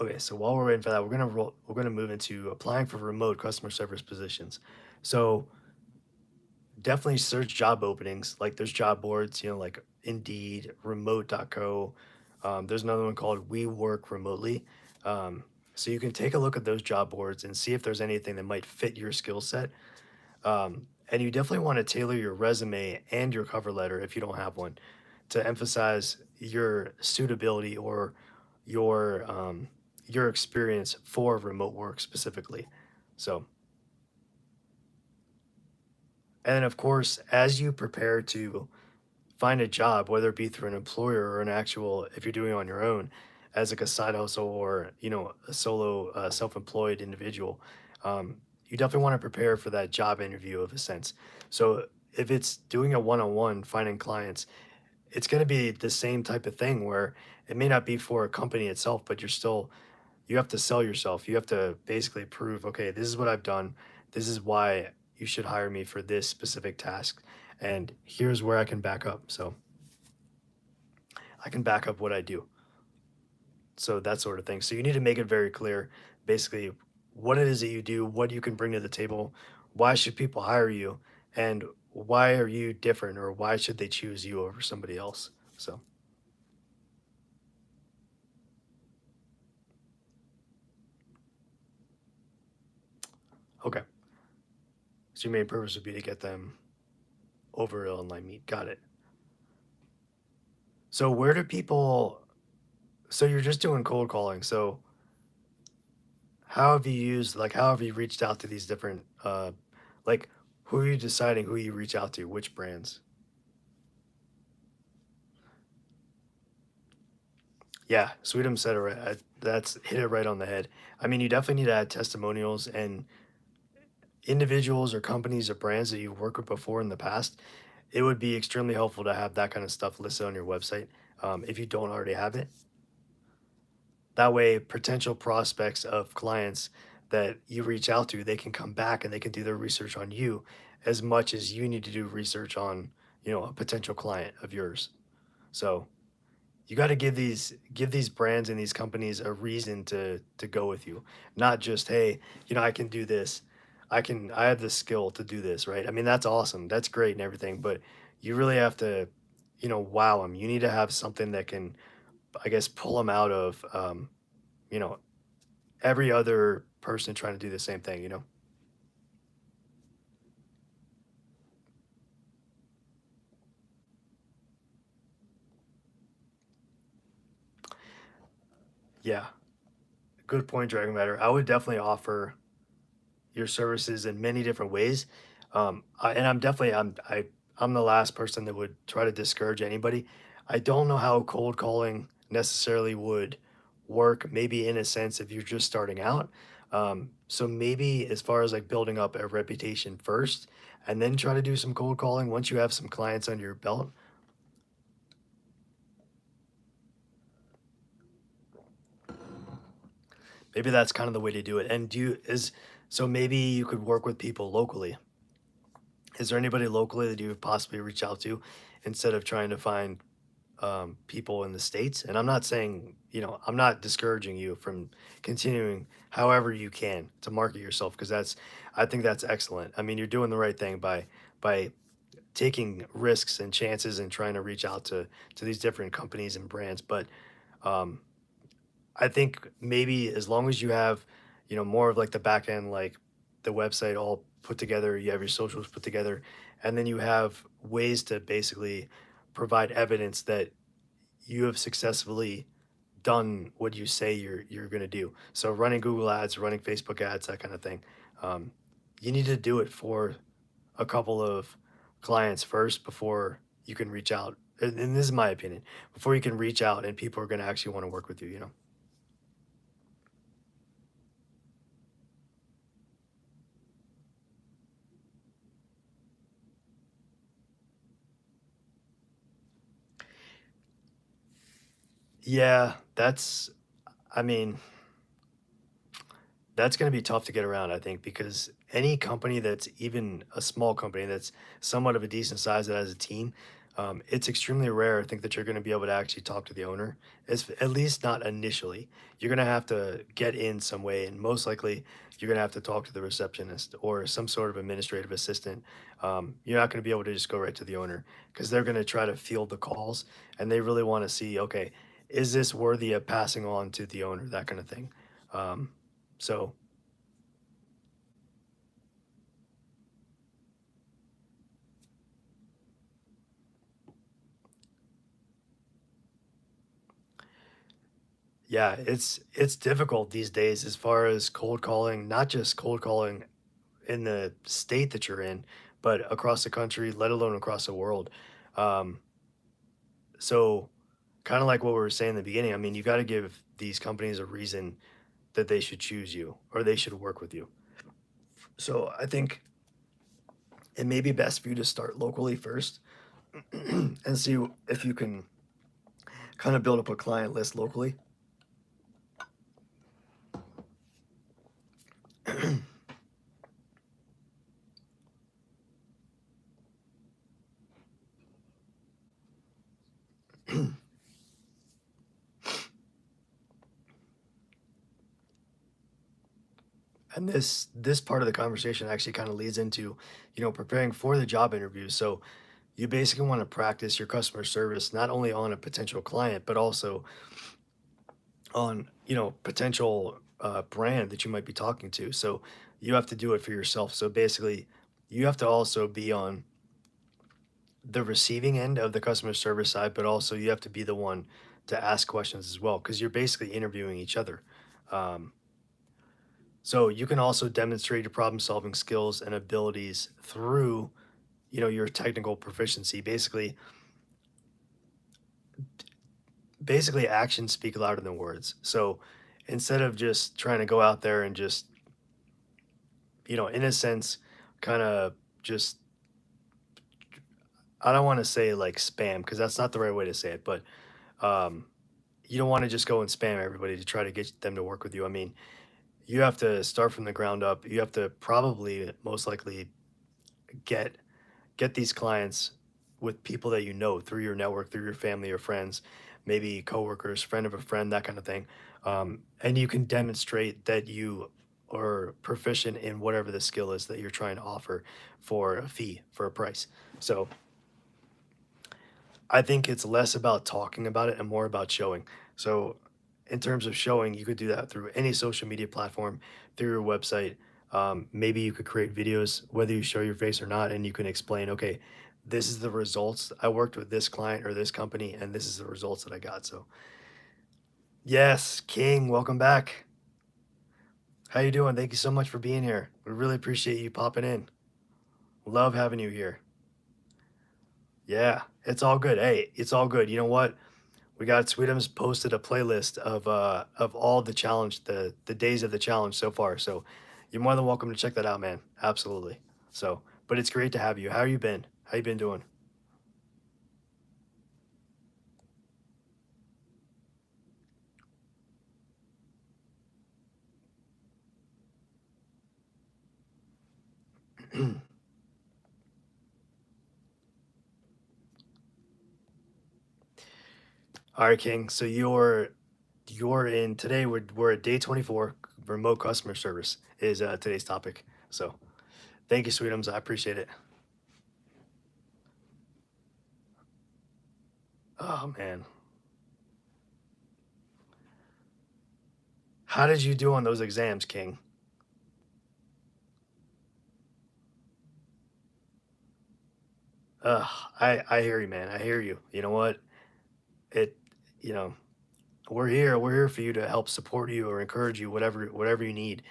A: Okay, so while we're waiting for that, we're gonna move into applying for remote customer service positions. So definitely search job openings. Like there's job boards, like Indeed, remote.co. There's another one called We Work Remotely. Um, so you can take a look at those job boards and see if there's anything that might fit your skill set. And you definitely want to tailor your resume and your cover letter if you don't have one to emphasize your suitability or your experience for remote work specifically. So, and then of course, as you prepare to find a job, whether it be through an employer or an actual, if you're doing it on your own, as like a side hustle or a solo self-employed individual, you definitely want to prepare for that job interview of a sense. So if it's doing a one-on-one, finding clients, it's going to be the same type of thing where it may not be for a company itself, but you have to sell yourself. You have to basically prove, okay, this is what I've done. This is why you should hire me for this specific task. And here's where I can back up. So I can back up what I do. So that sort of thing. So you need to make it very clear, basically, what it is that you do, what you can bring to the table, why should people hire you, and why are you different, or why should they choose you over somebody else? So, okay. So your main purpose would be to get them over an online meet. Got it. So where do people? So you're just doing cold calling. So how have you used? Like, how have you reached out to these different? Like, who are you deciding who you reach out to? Which brands? Yeah, Sweetums said it right. That's hit it right on the head. I mean, you definitely need to add testimonials and individuals or companies or brands that you've worked with before in the past. It would be extremely helpful to have that kind of stuff listed on your website if you don't already have it. That way, potential prospects of clients that you reach out to, they can come back and they can do their research on you as much as you need to do research on, a potential client of yours. So you got to give these brands and these companies a reason to go with you, not just, hey, I can do this, I have the skill to do this, right? I mean, that's awesome, that's great and everything, but you really have to wow them. You need to have something that can I guess, pull them out of, you know, every other person trying to do the same thing, you know? Yeah, good point, Dragon Matter. I would definitely offer your services in many different ways. And I'm definitely I'm the last person that would try to discourage anybody. I don't know how cold calling necessarily would work. Maybe in a sense if you're just starting out. So maybe as far as like building up a reputation first, and then try to do some cold calling once you have some clients under your belt. Maybe that's kind of the way to do it. And do you is so maybe you could work with people locally. Is there anybody locally that you would possibly reach out to instead of trying to find people in the States? And I'm not saying, I'm not discouraging you from continuing however you can to market yourself because I think that's excellent. I mean, you're doing the right thing by taking risks and chances and trying to reach out to these different companies and brands. But um, I think maybe as long as you have, more of like the back end, like the website all put together, you have your socials put together, and then you have ways to basically provide evidence that you have successfully done what you say you're going to do. So running Google ads, running Facebook ads, that kind of thing. Um, you need to do it for a couple of clients first before you can reach out. And this is my opinion. Before you can reach out and people are going to actually want to work with you, you know? Yeah, I mean, that's going to be tough to get around, I think, because any company that's even a small company that's somewhat of a decent size that has a team, it's extremely rare, I think, that you're going to be able to actually talk to the owner. It's at least not initially. You're going to have to get in some way, and most likely you're going to have to talk to the receptionist or some sort of administrative assistant. You're not going to be able to just go right to the owner because they're going to try to field the calls, and they really want to see, okay, is this worthy of passing on to the owner, that kind of thing. Um, so yeah, it's difficult these days as far as cold calling, not just cold calling in the state that you're in, but across the country, let alone across the world. Um, so kind of like what we were saying in the beginning, I mean, you got to give these companies a reason that they should choose you or they should work with you. So I think it may be best for you to start locally first and see if you can kind of build up a client list locally. And this part of the conversation actually kind of leads into, preparing for the job interview. So you basically want to practice your customer service not only on a potential client, but also on, potential brand that you might be talking to. So you have to do it for yourself. So basically, you have to also be on the receiving end of the customer service side, but also you have to be the one to ask questions as well, because you're basically interviewing each other. Um, so you can also demonstrate your problem solving skills and abilities through, your technical proficiency. Basically actions speak louder than words. So instead of just trying to go out there and just, in a sense, kind of just, I don't want to say like spam because that's not the right way to say it, but um, you don't want to just go and spam everybody to try to get them to work with you. I mean, you have to start from the ground up. You have to probably most likely get get these clients with people that you know through your network, through your family or friends, maybe coworkers, friend of a friend, that kind of thing. And you can demonstrate that you are proficient in whatever the skill is that you're trying to offer for a fee, for a price. So I think it's less about talking about it and more about showing. So in terms of showing, you could do that through any social media platform, through your website. Maybe you could create videos, whether you show your face or not, and you can explain, okay, this is the results. I worked with this client or this company, and this is the results that I got. So yes, King, welcome back. How you doing? Thank you so much for being here. We really appreciate you popping in. Love having you here. Yeah, it's all good. Hey, it's all good. You know what? We got Sweetums posted a playlist of all the challenge, the days of the challenge so far. So you're more than welcome to check that out, man. Absolutely. So, but it's great to have you. How you been? How you been doing? All right, King. So you're in today. We're at day 24. Remote customer service is today's topic. So thank you, Sweetums. I appreciate it. Oh man, how did you do on those exams, King? Ugh, I hear you, man. I hear you. You know what? It you know we're here. We're here for you to help support you or encourage you, whatever you need.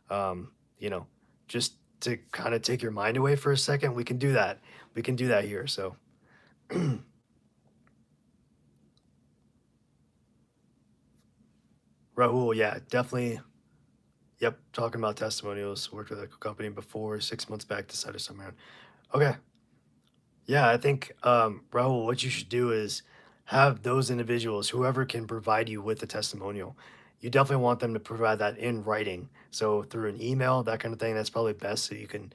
A: You know, just to kind of take your mind away for a second. We can do that. We can do that here. So Rahul, yeah, definitely. Yep, talking about testimonials. Worked with a company before 6 months back. Decided to summer around. Okay, yeah, I think, Rahul, what you should do is have those individuals, whoever can provide you with a testimonial, you definitely want them to provide that in writing. So through an email, that kind of thing, that's probably best. So you can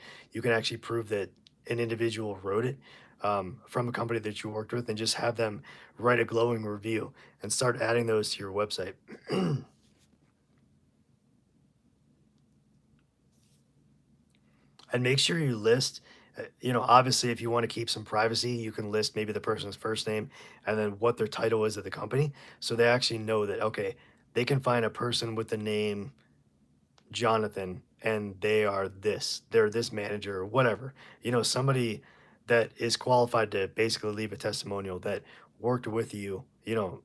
A: actually prove that an individual wrote it from a company that you worked with, and just have them write a glowing review and start adding those to your website. And make sure you list, obviously, if you want to keep some privacy, you can list maybe the person's first name and then what their title is at the company, so they actually know that, okay, they can find a person with the name Jonathan, and they're this manager or whatever. Somebody that is qualified to basically leave a testimonial, that worked with you,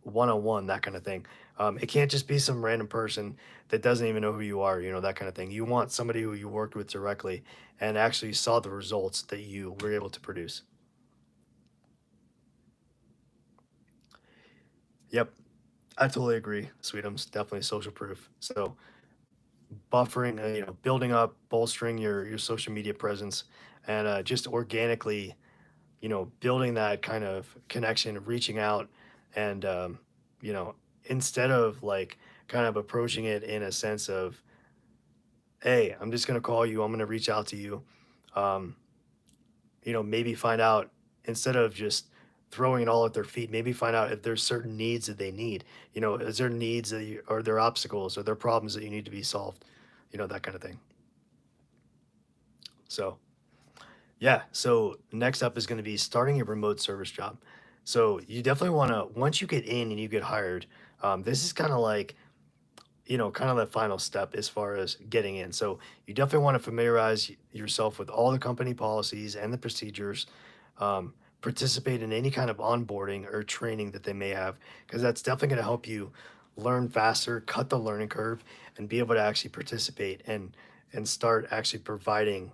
A: one on one, that kind of thing. It can't just be some random person that doesn't even know who you are, that kind of thing. You want somebody who you worked with directly and actually saw the results that you were able to produce. Yep, I totally agree. Sweetums, definitely social proof. So buffering, building up, bolstering your social media presence, and just organically, building that kind of connection, reaching out, and you know, instead of like kind of approaching it in a sense of, hey, I'm just gonna call you, I'm gonna reach out to you, um, maybe find out, instead of just throwing it all at their feet, maybe find out if there's certain needs that they need. Is there needs or there obstacles or there problems that you need to be solved, that kind of thing. So yeah. So next up is going to be starting a remote service job. So you definitely want to, once you get in and you get hired, this is kind of like, kind of the final step as far as getting in. So you definitely want to familiarize yourself with all the company policies and the procedures. Participate in any kind of onboarding or training that they may have, because that's definitely going to help you learn faster, cut the learning curve, and be able to actually participate and start actually providing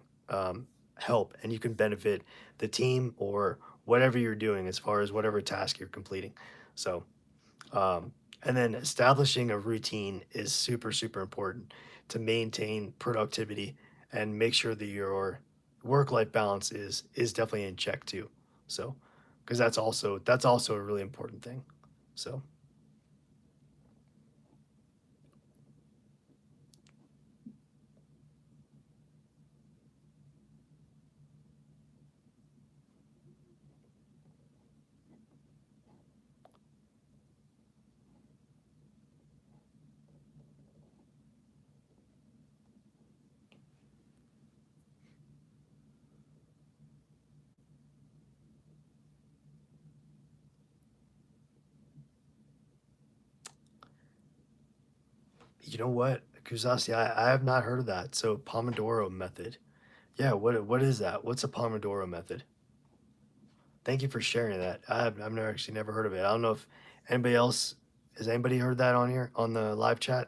A: help. And you can benefit the team or whatever you're doing as far as whatever task you're completing. So um, and then establishing a routine is super, super important to maintain productivity and make sure that your work-life balance is definitely in check too. So, because that's also a really important thing. So, You know what, Kusasi, I have not heard of that. So Pomodoro method. Yeah, what is that? What's a Pomodoro method? Thank you for sharing that. I've never actually never heard of it. I don't know if anybody else has anybody heard that on here on the live chat?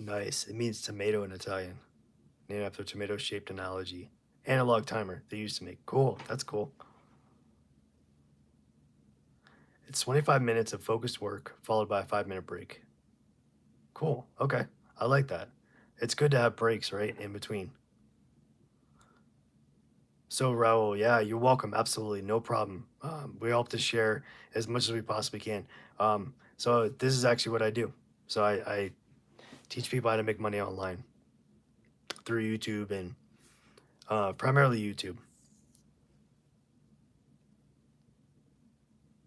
A: Nice. It means tomato in Italian, named after a tomato-shaped analogy. Analog timer they used to make. Cool. That's cool. It's 25 minutes of focused work followed by a 5-minute break. Cool. Okay. I like that. It's good to have breaks, right, in between. So, Raul, yeah, you're welcome. Absolutely. No problem. We hope to share as much as we possibly can. So, this is actually what I do. So, I teach people how to make money online through YouTube and primarily YouTube.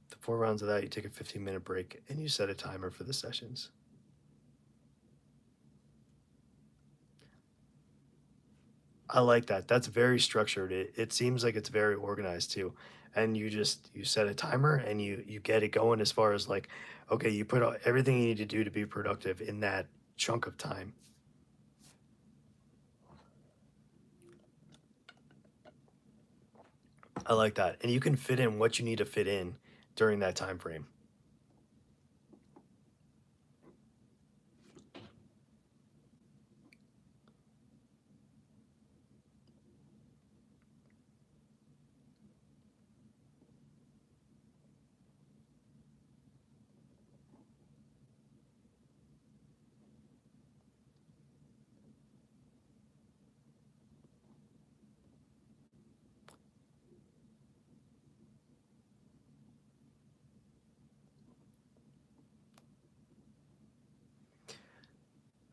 A: The 4 rounds of that, you take a 15-minute break and you set a timer for the sessions. I like that. That's very structured. It seems like it's very organized too. And you set a timer and you get it going as far as like, okay, you put everything you need to do to be productive in that chunk of time. I like that. And you can fit in what you need to fit in during that time frame.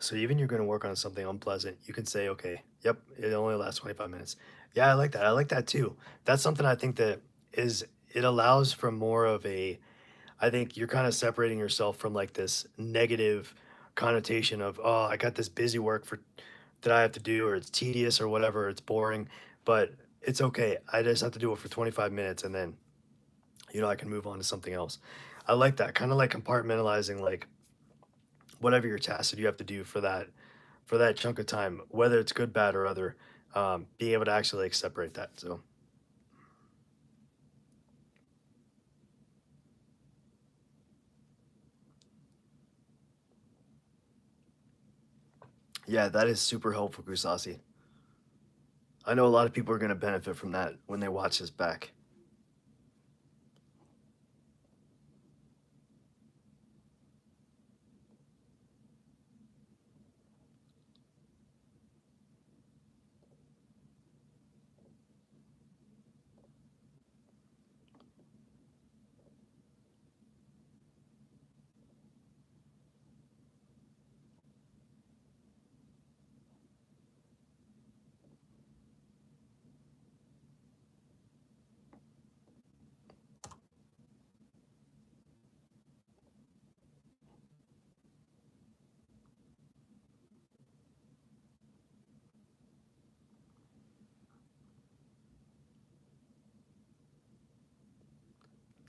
A: So even you're going to work on something unpleasant, you can say, okay, yep, it only lasts 25 minutes. Yeah, I like that. I like that too. That's something I think that is it allows for more of a I think you're kind of separating yourself from like this negative connotation of, oh, I got this busy work for that I have to do, or it's tedious or whatever, it's boring, but it's okay. I just have to do it for 25 minutes and then, I can move on to something else. I like that. Kind of like compartmentalizing like whatever your task that you have to do for that chunk of time, whether it's good, bad, or other, being able to actually like separate that. So yeah, that is super helpful, Kusasi. I know a lot of people are going to benefit from that when they watch this back.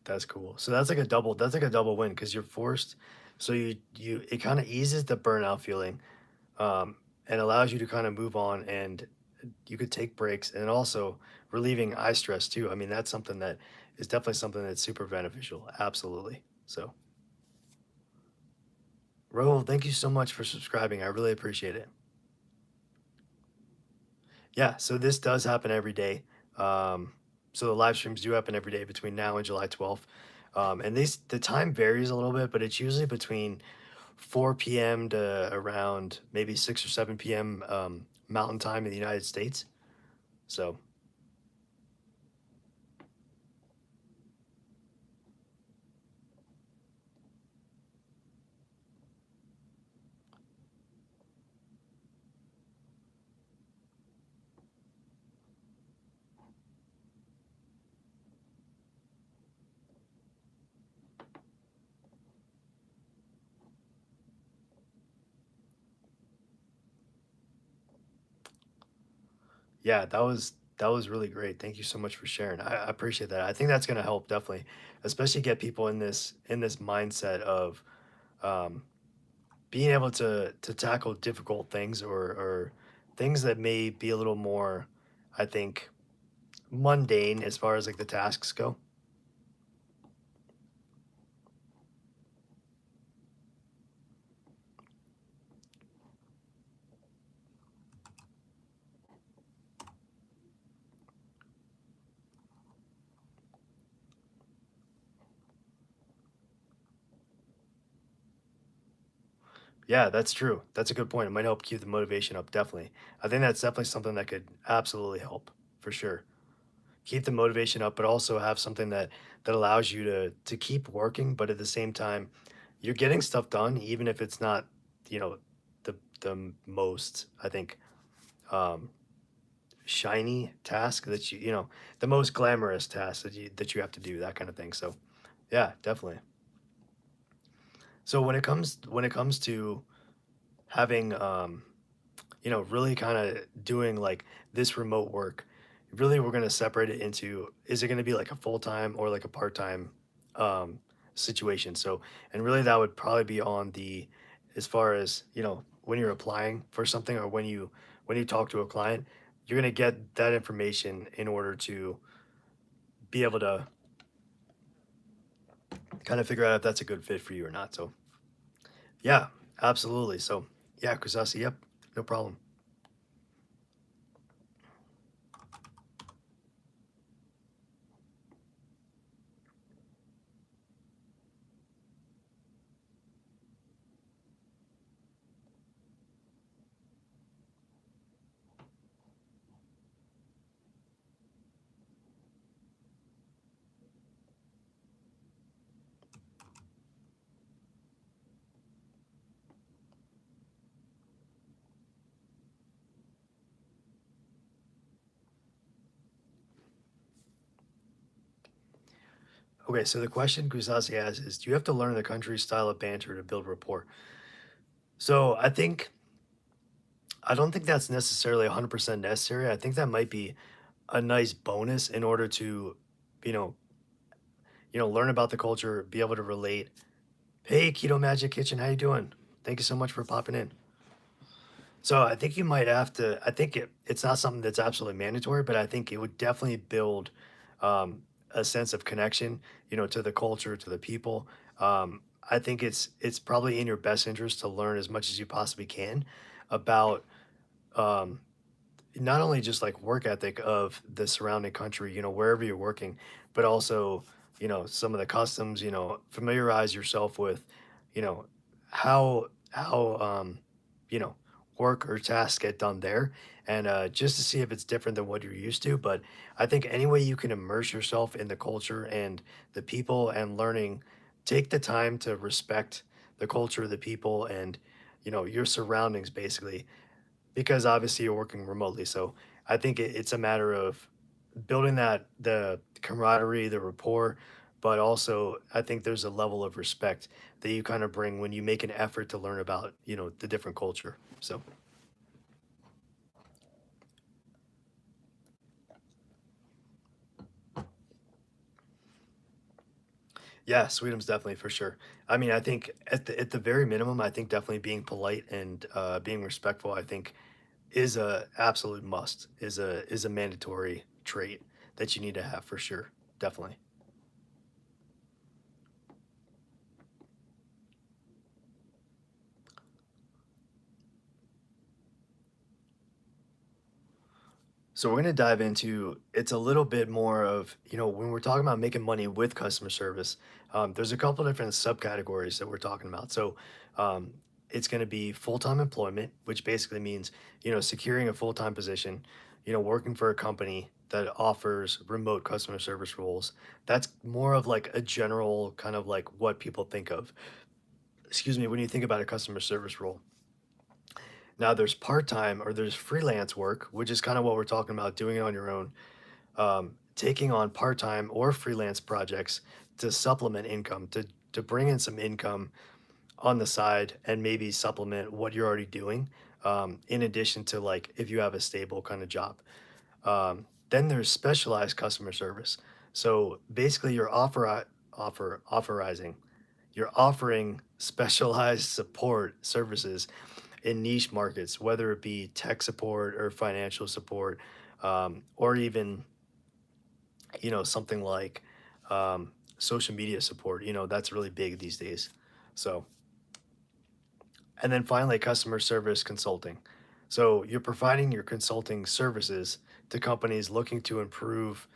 A: That's cool. So that's like a double win because you're forced. So you it kind of eases the burnout feeling, and allows you to kind of move on, and you could take breaks, and also relieving eye stress too. I mean, that's something that is definitely something that's super beneficial. Absolutely. So, Rahul, thank you so much for subscribing. I really appreciate it. Yeah, so this does happen every day. So the live streams do happen every day between now and July 12th. And the time varies a little bit, but it's usually between 4 p.m. to around maybe 6 or 7 p.m. Mountain time in the United States. So Yeah, that was really great. Thank you so much for sharing. I appreciate that. I think that's gonna help definitely, especially get people in this mindset of um, being able to tackle difficult things or things that may be a little more, I think, mundane as far as like the tasks go. Yeah, that's true. That's a good point. It might help keep the motivation up, definitely. I think that's definitely something that could absolutely help for sure. Keep the motivation up, but also have something that allows you to keep working, but at the same time, you're getting stuff done, even if it's not, you know, the most, I think, um, shiny task that the most glamorous task that you have to do, that kind of thing. So yeah, definitely. So when it comes to having really kind of doing like this remote work, really we're going to separate it into, is it going to be like a full-time or like a part-time um, situation? So, and really that would probably be on the, as far as, when you're applying for something or when you talk to a client, you're going to get that information in order to be able to kind of figure out if that's a good fit for you or not. So, yeah, absolutely. So, yeah, Kusasi, yep, no problem. Okay, so the question Kusasi has is, do you have to learn the country's style of banter to build rapport? So I don't think that's necessarily 100% necessary. I think that might be a nice bonus in order to, you know, learn about the culture, be able to relate. Hey, Keto Magic Kitchen, how you doing? Thank you so much for popping in. So I think you might have to. I think it's not something that's absolutely mandatory, but I think it would definitely build a sense of connection, to the culture, to the people. I think it's probably in your best interest to learn as much as you possibly can about um, not only just like work ethic of the surrounding country, wherever you're working, but also, some of the customs, familiarize yourself with, you know, how you know, work or tasks get done there. And just to see if it's different than what you're used to. But I think any way you can immerse yourself in the culture and the people and learning, take the time to respect the culture, the people, and, your surroundings basically, because obviously you're working remotely. So I think it's a matter of building that the camaraderie, the rapport, but also I think there's a level of respect that you kind of bring when you make an effort to learn about, the different culture. So yeah, Sweetums definitely for sure. I mean, I think at the very minimum, I think definitely being polite and being respectful, I think is a absolute must, is a mandatory trait that you need to have for sure. Definitely. So we're going to dive into, it's a little bit more of, when we're talking about making money with customer service, there's a couple different subcategories that we're talking about. So um, it's going to be full-time employment, which basically means, securing a full-time position, working for a company that offers remote customer service roles. That's more of like a general kind of like what people think of, excuse me, when you think about a customer service role. Now there's part-time or there's freelance work, which is kind of what we're talking about, doing it on your own, taking on part-time or freelance projects to supplement income, to bring in some income on the side and maybe supplement what you're already doing, in addition to like if you have a stable kind of job. Then there's specialized customer service. So basically, authorizing, you're offering specialized support services in niche markets, whether it be tech support or financial support, or even something like social media support. That's really big these days. So, and then finally, customer service consulting. So you're providing your consulting services to companies looking to improve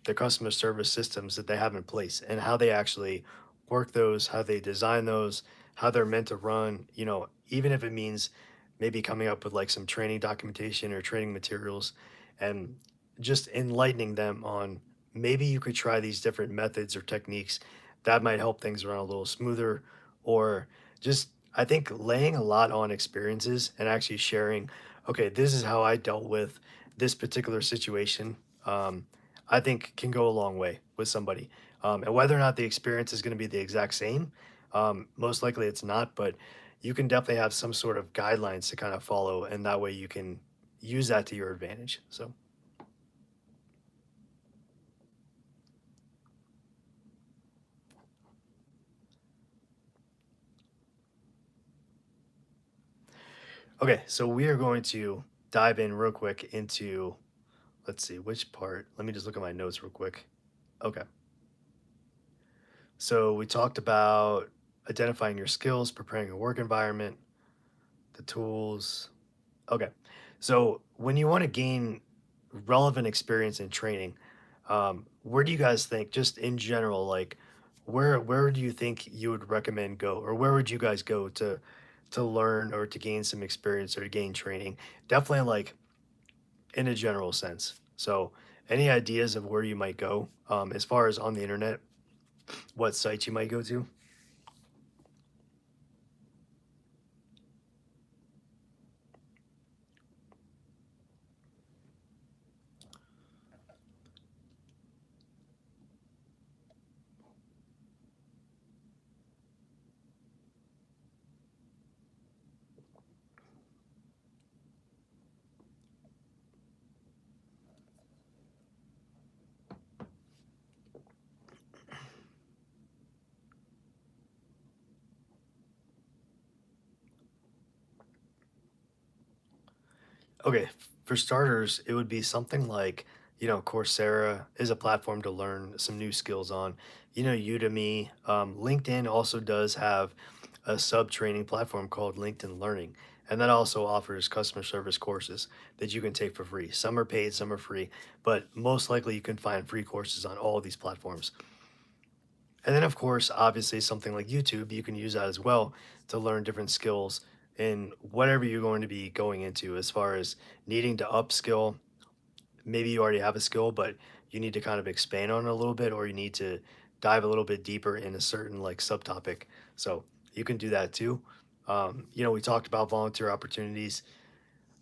A: the customer service systems that they have in place and how they actually work those, how they design those, how they're meant to run, even if it means maybe coming up with like some training documentation or training materials and just enlightening them on maybe you could try these different methods or techniques that might help things run a little smoother or just I think laying a lot on experiences and actually sharing, okay, this is how I dealt with this particular situation. I think can go a long way with somebody. And whether or not the experience is going to be the exact same, most likely it's not, but you can definitely have some sort of guidelines to kind of follow, and that way you can use that to your advantage. So, okay, so we are going to dive in real quick into, let's see, which part? Let me just look at my notes real quick. Okay, so we talked about identifying your skills, preparing a work environment, the tools. Okay. So when you want to gain relevant experience in training, where do you guys think, just in general, like where do you think you would recommend go, or where would you guys go to learn or to gain some experience or to gain training? Definitely like in a general sense. So any ideas of where you might go, as far as on the internet, what sites you might go to? Okay, for starters, it would be something like, Coursera is a platform to learn some new skills on. Udemy, LinkedIn also does have a sub training platform called LinkedIn Learning, and that also offers customer service courses that you can take for free. Some are paid, some are free, but most likely you can find free courses on all of these platforms. And then, of course, obviously, something like YouTube, you can use that as well to learn different skills in whatever you're going to be going into as far as needing to upskill. Maybe you already have a skill, but you need to kind of expand on it a little bit, or you need to dive a little bit deeper in a certain like subtopic. So you can do that too. We talked about volunteer opportunities,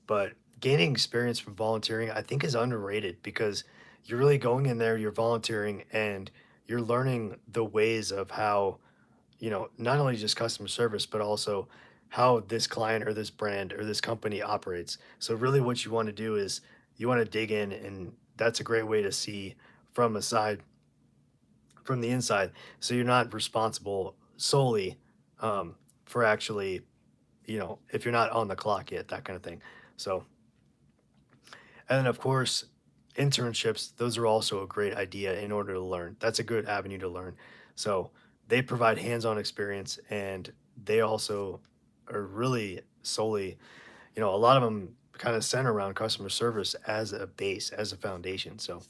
A: but gaining experience from volunteering, I think, is underrated because you're really going in there, you're volunteering, and you're learning the ways of how, not only just customer service, but also how this client or this brand or this company operates. So, really, what you want to do is you want to dig in, and that's a great way to see from a side, from the inside. So, you're not responsible solely for actually, if you're not on the clock yet, that kind of thing. So, and then, of course, internships, those are also a great idea in order to learn. That's a good avenue to learn. So they provide hands on experience and they also are really solely, a lot of them kind of center around customer service as a base, as a foundation. So,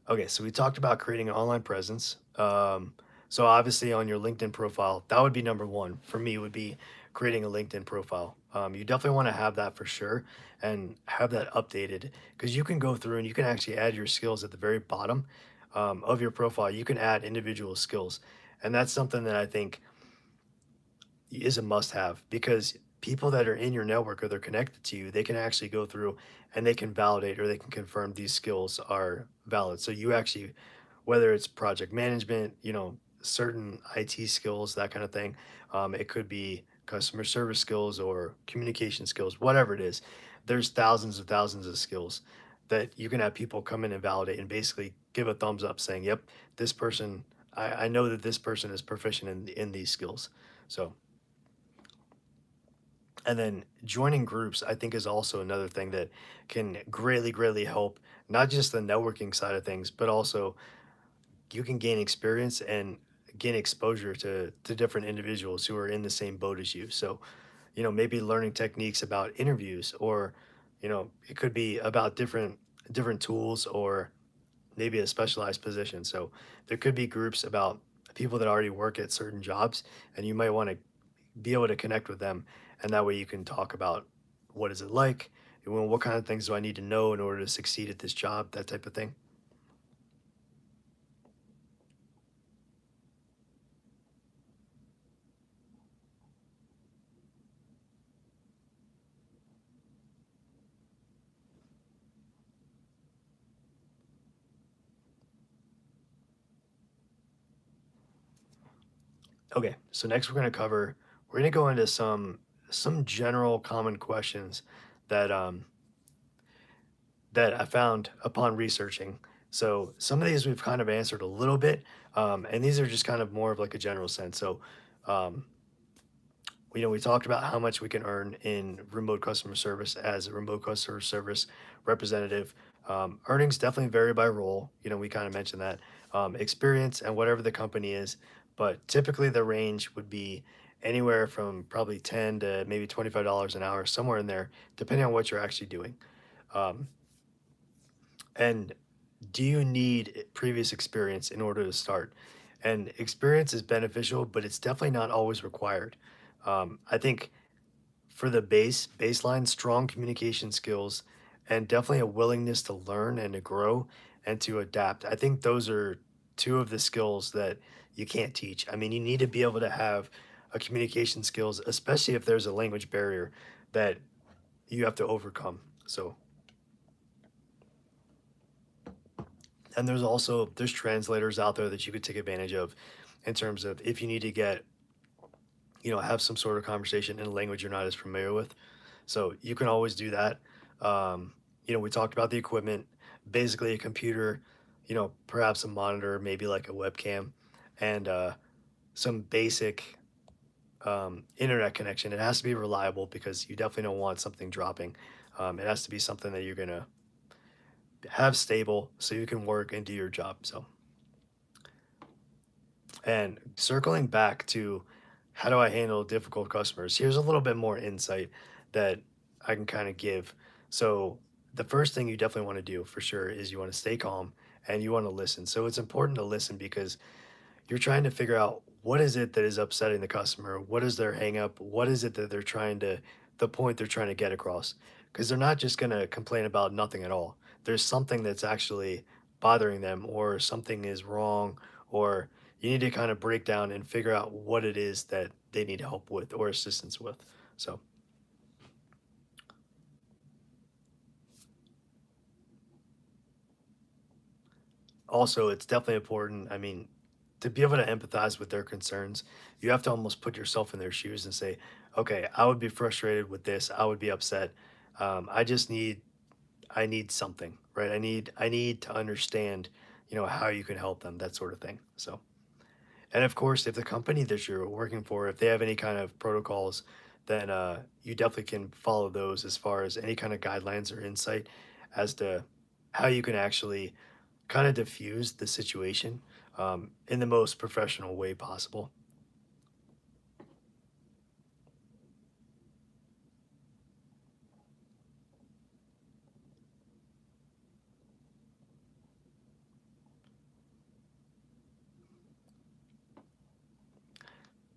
A: okay, so we talked about creating an online presence. So obviously on your LinkedIn profile, that would be number one for me would be creating a LinkedIn profile. You definitely want to have that for sure and have that updated because you can go through and you can actually add your skills at the very bottom of your profile. You can add individual skills, and that's something that I think is a must have because people that are in your network or they're connected to you, they can actually go through and they can validate or they can confirm these skills are valid. So you actually, whether it's project management, certain IT skills, that kind of thing, it could be customer service skills or communication skills, whatever it is, there's thousands of skills that you can have people come in and validate and basically give a thumbs up saying, yep, this person, I know that this person is proficient in these skills. So, and then joining groups, I think, is also another thing that can greatly help, not just the networking side of things, but also you can gain experience and gain exposure to different individuals who are in the same boat as you. So, maybe learning techniques about interviews, or, it could be about different tools, or maybe a specialized position. So there could be groups about people that already work at certain jobs, and you might want to be able to connect with them, and that way you can talk about what is it like, what kind of things do I need to know in order to succeed at this job, that type of thing. Okay, so next we're going to go into some general common questions that that I found upon researching. So some of these we've kind of answered a little bit, and these are just kind of more of like a general sense. So, um, we talked about how much we can earn in remote customer service as a remote customer service representative. Earnings definitely vary by role. We kind of mentioned that, experience and whatever the company is, but typically the range would be anywhere from probably 10 to maybe $25 an hour, somewhere in there, depending on what you're actually doing. Um, and do you need previous experience in order to start? And experience is beneficial, but it's definitely not always required. I think for the baseline, strong communication skills, and definitely a willingness to learn and to grow and to adapt. I think those are two of the skills that you can't teach. I mean, you need to be able to have a communication skills, especially if there's a language barrier that you have to overcome. So, and there's translators out there that you could take advantage of in terms of if you need to get, have some sort of conversation in a language you're not as familiar with. So you can always do that. We talked about the equipment, basically a computer, perhaps a monitor, maybe like a webcam, and some basic internet connection. It has to be reliable because you definitely don't want something dropping. It has to be something that you're going to have stable so you can work and do your job. So, and circling back to how do I handle difficult customers, here's a little bit more insight that I can kind of give. So, the first thing you definitely want to do for sure is you want to stay calm and you want to listen. So, it's important to listen because you're trying to figure out what is it that is upsetting the customer, what is their hang up, what is it that the point they're trying to get across, because they're not just going to complain about nothing at all. There's something that's actually bothering them, or something is wrong, or you need to kind of break down and figure out what it is that they need help with or assistance with. So also, it's definitely important, I mean, to be able to empathize with their concerns, you have to almost put yourself in their shoes and say, okay, I would be frustrated with this, I would be upset. I just need I need something, right? I need to understand, how you can help them, that sort of thing. So, and of course, if the company that you're working for, if they have any kind of protocols, then you definitely can follow those as far as any kind of guidelines or insight as to how you can actually kind of diffuse the situation in the most professional way possible.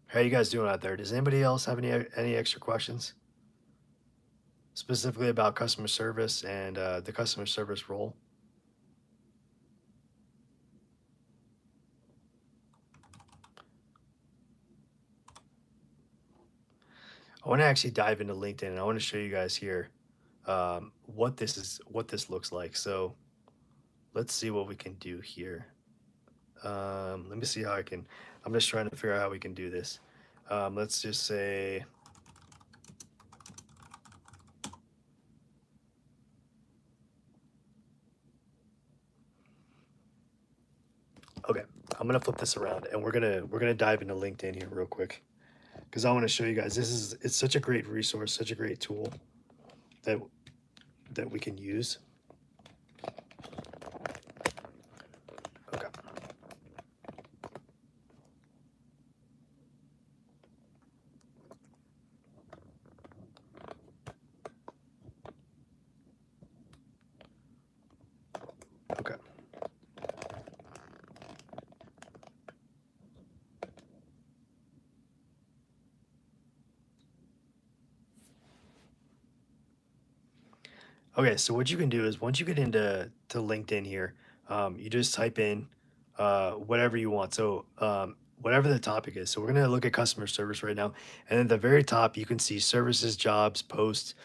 A: How you guys doing out there? Does anybody else have any extra questions specifically about customer service and the customer service role? I want to actually dive into LinkedIn, and I want to show you guys here what this looks like. So let's see what we can do here. Let me see how I can. I'm just trying to figure out how we can do this. Let's just say Okay, I'm gonna flip this around and we're gonna dive into LinkedIn here real quick because I want to show you guys it's such a great resource, such a great tool that we can use. Okay. Okay. Okay, so what you can do is once you get into LinkedIn here, you just type in whatever you want. So whatever the topic is. So we're gonna look at customer service right now, and at the very top you can see services, jobs, posts,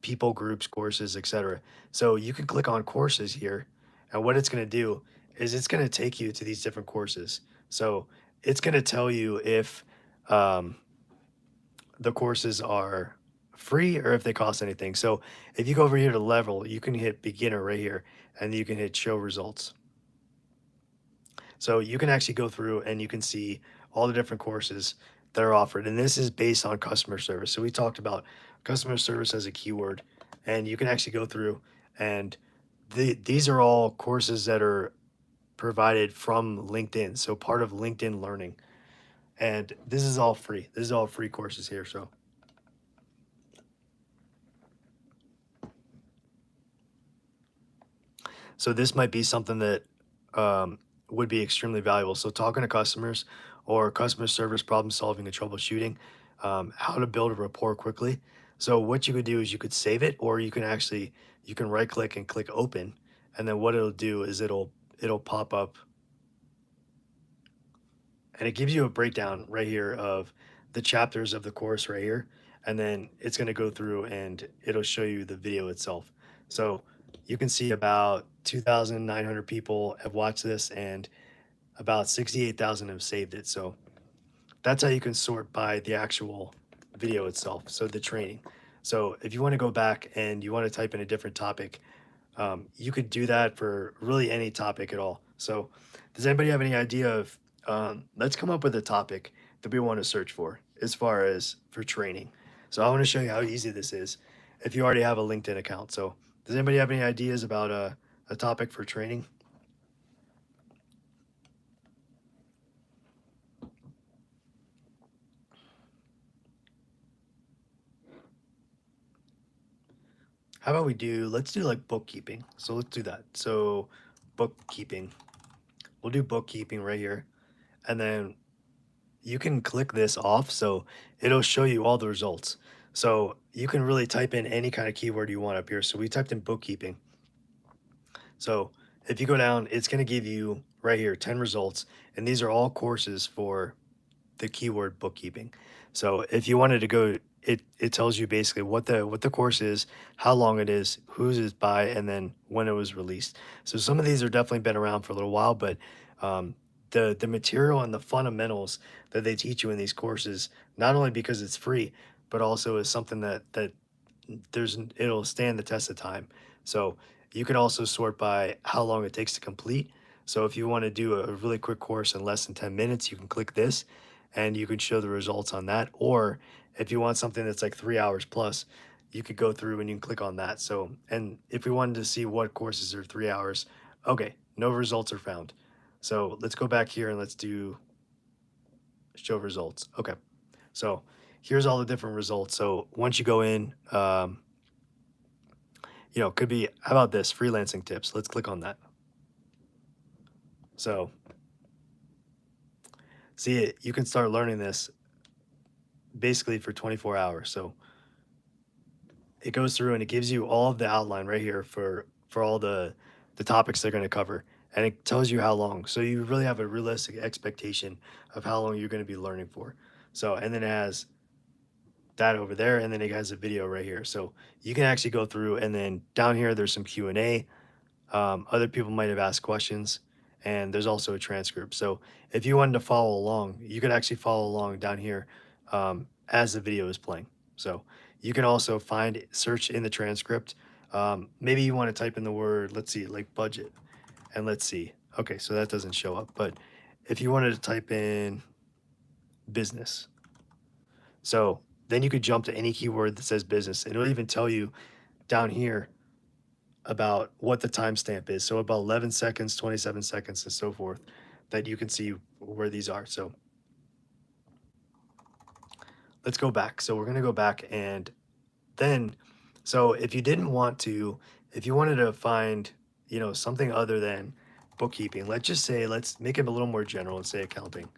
A: people, groups, courses, etc. So you can click on courses here, and what it's gonna do is it's gonna take you to these different courses. So it's gonna tell you if um, the courses are free or if they cost anything. So if you go over here to level, you can hit beginner right here and you can hit show results. So you can actually go through and you can see all the different courses that are offered. And this is based on customer service. So we talked about customer service as a keyword, and you can actually go through and these are all courses that are provided from LinkedIn. So part of LinkedIn learning. And this is all free. This is all free courses here. So this might be something that would be extremely valuable. So talking to customers or customer service problem solving and troubleshooting, how to build a rapport quickly. So what you could do is you could save it, or you can actually you can right click and click open, and then what it'll do is it'll pop up and it gives you a breakdown right here of the chapters of the course right here, and then it's going to go through and it'll show you the video itself. So you can see about 2,900 people have watched this and about 68,000 have saved it. So that's how you can sort by the actual video itself, so the training. So if you want to go back and you want to type in a different topic, you could do that for really any topic at all. So, does anybody have any idea of? Let's come up with a topic that we want to search for as far as for training. So, I want to show you how easy this is if you already have a LinkedIn account. So, does anybody have any ideas about a topic for training? How about let's do like bookkeeping. So, let's do that. So, bookkeeping. We'll do bookkeeping right here. And then you can click this off so it'll show you all the results. So you can really type in any kind of keyword you want up here. So we typed in bookkeeping. So if you go down, it's going to give you right here 10 results. And these are all courses for the keyword bookkeeping. So if you wanted to go, it tells you basically what the course is, how long it is, who's it's by, and then when it was released. So some of these are definitely been around for a little while, but the material and the fundamentals that they teach you in these courses, not only because it's free, but also is something that it'll stand the test of time. So you can also sort by how long it takes to complete. So if you want to do a really quick course in less than 10 minutes, you can click this and you can show the results on that. Or if you want something that's like 3 hours plus, you could go through and you can click on that. So, and if we wanted to see what courses are 3 hours, okay, no results are found. So let's go back here and let's do show results. Okay. So here's all the different results. So once you go in, could be, how about this freelancing tips? Let's click on that. So see it, you can start learning this basically for 24 hours. So it goes through and it gives you all of the outline right here for all the topics they're going to cover, and it tells you how long. So you really have a realistic expectation of how long you're going to be learning for. So, and then it has that over there, and then it has a video right here. So you can actually go through, and then down here there's some Q&A. Other people might have asked questions, and there's also a transcript. So if you wanted to follow along, you could actually follow along down here as the video is playing. So you can also search in the transcript. Maybe you want to type in the word, let's see, like budget, and let's see. Okay, so that doesn't show up, but if you wanted to type in business, so then you could jump to any keyword that says business, and it'll even tell you down here about what the timestamp is. So about 11 seconds, 27 seconds, and so forth, that you can see where these are. So let's go back. So we're going to go back, and then, so if you didn't want to, if you wanted to find, something other than bookkeeping, let's just say, let's make it a little more general and say accounting.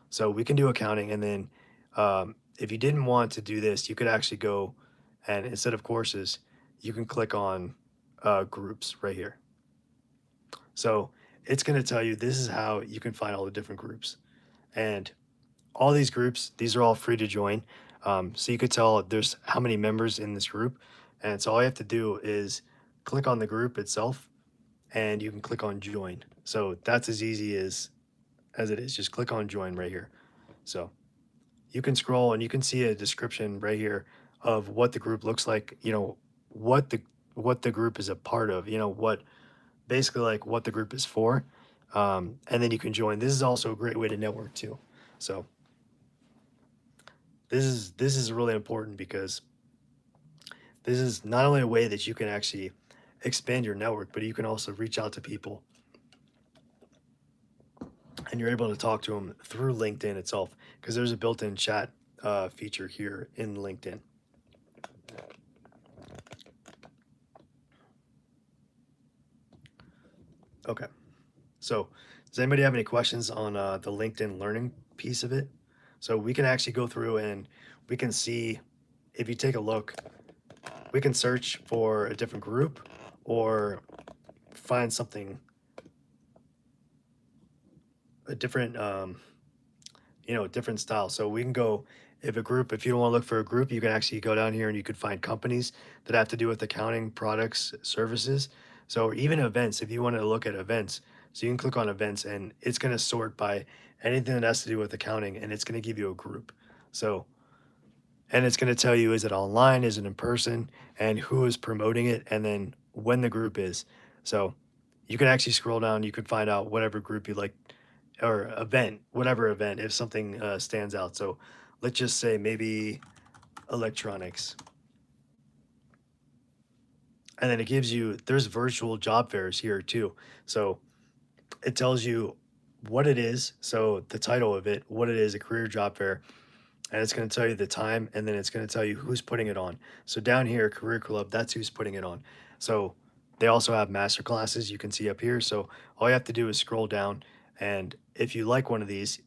A: So we can do accounting, and then if you didn't want to do this, you could actually go and instead of courses, you can click on groups right here. So it's going to tell you this is how you can find all the different groups. And all these groups, these are all free to join. So you could tell there's how many members in this group. And so all you have to do is click on the group itself and you can click on join. So that's as easy as it is. Just click on join right here. So you can scroll and you can see a description right here of what the group looks like, what the group is a part of, what basically like what the group is for. And then you can join. This is also a great way to network too. So this is really important because this is not only a way that you can actually expand your network, but you can also reach out to people and you're able to talk to them through LinkedIn itself because there's a built-in chat feature here in LinkedIn. Okay, so does anybody have any questions on the LinkedIn learning piece of it? So we can actually go through and we can see, if you take a look, we can search for a different group or find something, a different, different style. So we can go, if you don't want to look for a group, you can actually go down here and you could find companies that have to do with accounting, products, services. So even events, if you want to look at events, so you can click on events and it's going to sort by anything that has to do with accounting and it's going to give you a group. So, and it's going to tell you, is it online, is it in person, and who is promoting it, and then when the group is. So you can actually scroll down, you can find out whatever group you like or event, whatever event, if something stands out. So let's just say maybe electronics. And then it gives you, there's virtual job fairs here too. So it tells you what it is. So the title of it, what it is, a career job fair. And it's going to tell you the time and then it's going to tell you who's putting it on. So down here, Career Club, that's who's putting it on. So they also have master classes you can see up here. So all you have to do is scroll down. And if you like one of these,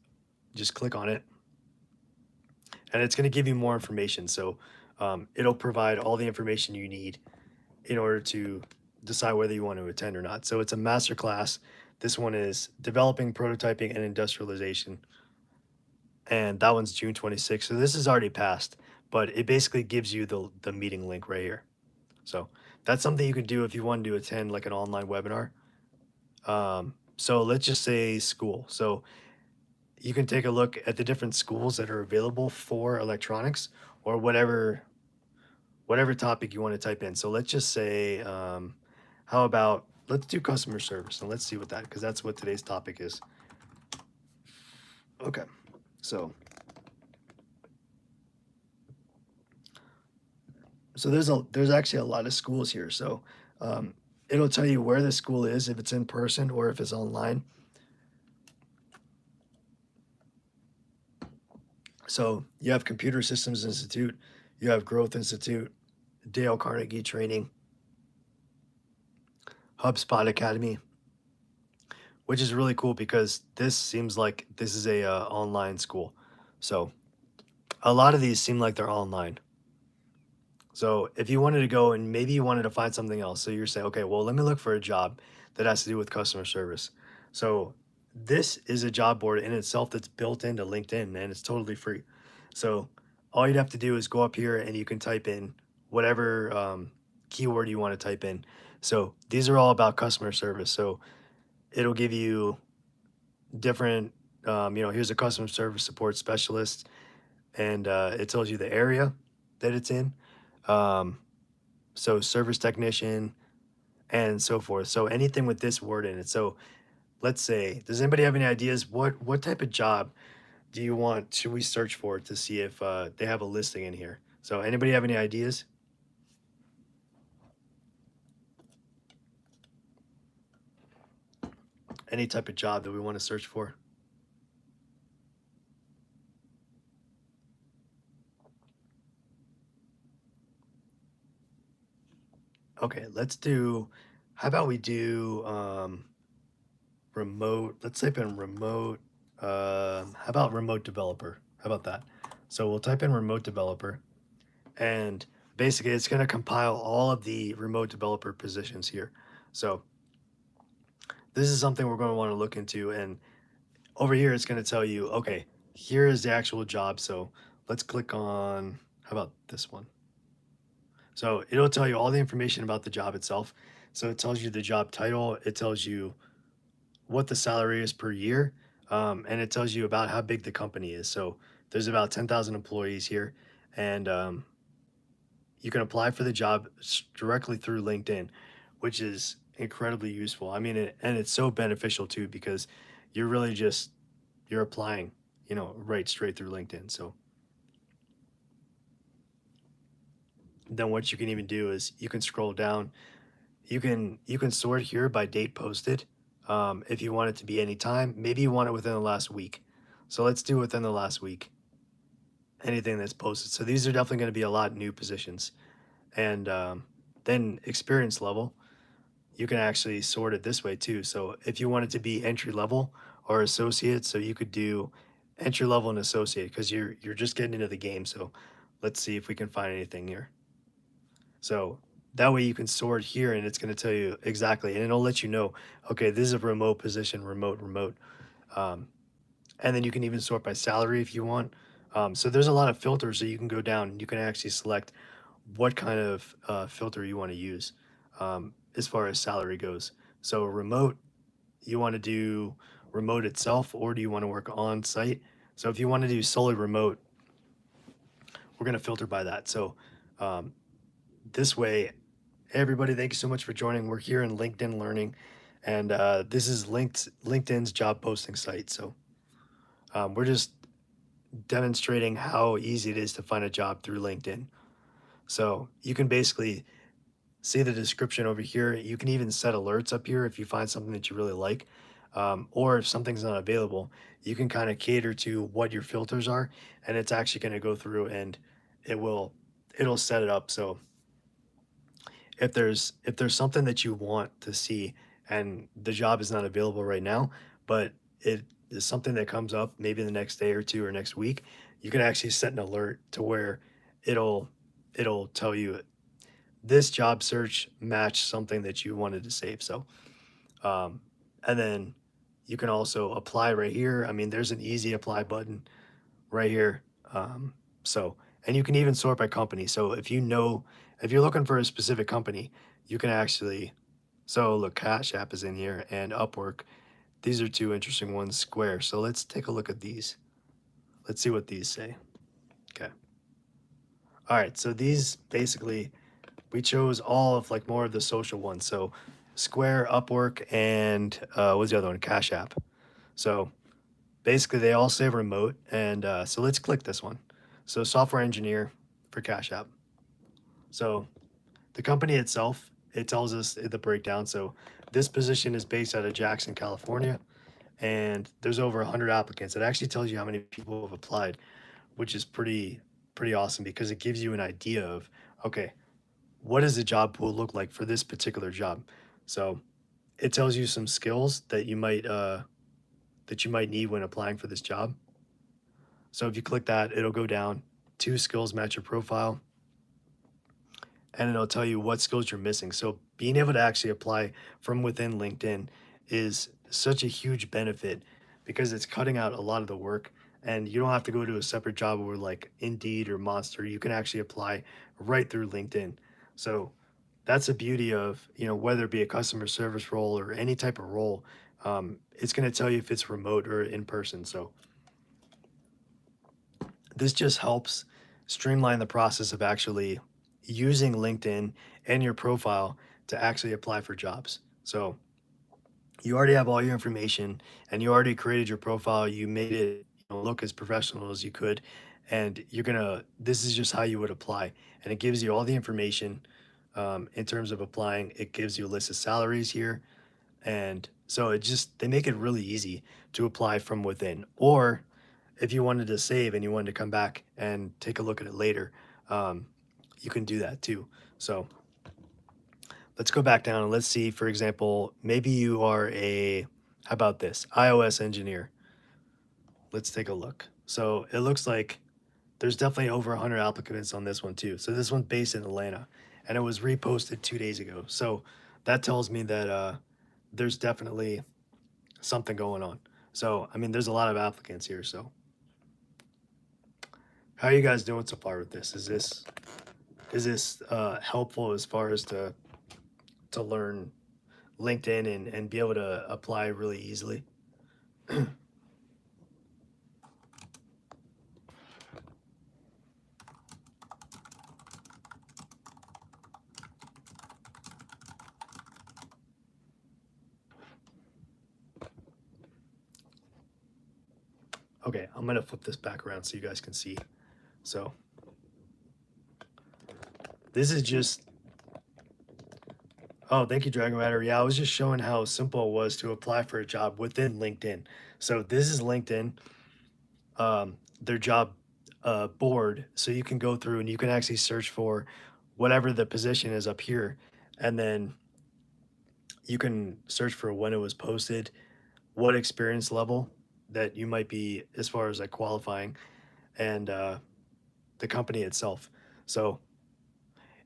A: just click on it and it's going to give you more information. So it'll provide all the information you need in order to decide whether you want to attend or not. So it's a master class. This one is developing, prototyping, and industrialization. And that one's June 26th. So this is already passed, but it basically gives you the meeting link right here. So that's something you can do if you want to attend like an online webinar. So let's just say school. So you can take a look at the different schools that are available for electronics or whatever topic you want to type in. So let's just say, how about, let's do customer service and let's see what that, because that's what today's topic is. Okay, so there's actually a lot of schools here. So it'll tell you where the school is, if it's in person or if it's online. So you have Computer Systems Institute, you have Growth Institute, Dale Carnegie Training, HubSpot Academy, which is really cool because this seems like this is a online school. So a lot of these seem like they're online. So if you wanted to go and maybe you wanted to find something else, so you're saying, okay, well, let me look for a job that has to do with customer service. So this is a job board in itself that's built into LinkedIn and it's totally free. So all you'd have to do is go up here and you can type in whatever keyword you want to type in. So these are all about customer service. So it'll give you different, here's a customer service support specialist, and it tells you the area that it's in. So service technician and so forth. So anything with this word in it. So let's say, does anybody have any ideas? What type of job do you want? Should we search for to see if they have a listing in here? So anybody have any ideas? Any type of job that we want to search for? Okay, let's do, how about we do remote, let's type in remote, how about remote developer? How about that? So we'll type in remote developer, and basically it's going to compile all of the remote developer positions here. So this is something we're going to want to look into, and over here it's going to tell you, okay, here is the actual job. So let's click on, how about this one? So it'll tell you all the information about the job itself. So it tells you the job title, it tells you what the salary is per year, and it tells you about how big the company is. So there's about 10,000 employees here, and you can apply for the job directly through LinkedIn, which is incredibly useful. I mean, and it's so beneficial too because you're really just you're applying, right straight through LinkedIn. So then what you can even do is you can scroll down. You can sort here by date posted. If you want it to be any time, maybe you want it within the last week. So let's do within the last week. Anything that's posted. So these are definitely going to be a lot of new positions. And then experience level, you can actually sort it this way too. So if you want it to be entry level or associate, so you could do entry level and associate because you're just getting into the game. So let's see if we can find anything here. So that way you can sort here and it's going to tell you exactly, and it'll let you know, okay, this is a remote position, remote, remote. Um, and then you can even sort by salary if you want. So there's a lot of filters that you can go down and you can actually select what kind of filter you want to use as far as salary goes. So remote, you want to do remote itself, or do you want to work on site? So if you want to do solely remote, we're going to filter by that. So um, this way, everybody, thank you so much for joining. We're here in LinkedIn Learning, and this is LinkedIn's job posting site. So we're just demonstrating how easy it is to find a job through LinkedIn. So you can basically see the description over here. You can even set alerts up here if you find something that you really like, or if something's not available, you can kind of cater to what your filters are, and it's actually going to go through and it will it'll set it up so if there's something that you want to see and the job is not available right now, but it is something that comes up maybe the next day or two or next week, you can actually set an alert to where it'll it'll tell you this job search match something that you wanted to save. So and then you can also apply right here. I mean, there's an easy apply button right here. So, and you can even sort by company. So if you're looking for a specific company, you can actually, so look, Cash App is in here and Upwork. These are two interesting ones, Square. So let's take a look at these. Let's see what these say. Okay. All right. So these basically, we chose all of like more of the social ones. So Square, Upwork, and what's the other one? Cash App. So basically, they all say remote. And so let's click this one. So software engineer for Cash App. So the company itself, it tells us the breakdown. So this position is based out of Jackson, California, and there's over 100 applicants. It actually tells you how many people have applied, which is pretty awesome because it gives you an idea of, okay, what does the job pool look like for this particular job? So it tells you some skills that you might need when applying for this job. So if you click that, it'll go down. Two skills match your profile, and it'll tell you what skills you're missing. So being able to actually apply from within LinkedIn is such a huge benefit because it's cutting out a lot of the work, and you don't have to go to a separate job board like Indeed or Monster. You can actually apply right through LinkedIn. So that's the beauty of, whether it be a customer service role or any type of role, it's going to tell you if it's remote or in person. So this just helps streamline the process of actually using LinkedIn and your profile to actually apply for jobs. So you already have all your information and you already created your profile. You made it, look as professional as you could. And this is just how you would apply. And it gives you all the information in terms of applying. It gives you a list of salaries here. And so they make it really easy to apply from within. Or if you wanted to save and you wanted to come back and take a look at it later, um, you can do that too. So let's go back down and let's see, for example, maybe you are how about this, iOS engineer. Let's take a look. So it looks like there's definitely over 100 applicants on this one too. So this one's based in Atlanta and it was reposted 2 days ago. So that tells me that there's definitely something going on. So, I mean, there's a lot of applicants here. So how are you guys doing so far with this? Is this helpful as far as to learn LinkedIn and be able to apply really easily? Okay, I'm gonna flip this back around so you guys can see. So this is just, oh, thank you, Dragon Rider. Yeah, I was just showing how simple it was to apply for a job within LinkedIn. So this is LinkedIn, their job board. So you can go through and you can actually search for whatever the position is up here. And then you can search for when it was posted, what experience level that you might be as far as like qualifying, and the company itself. So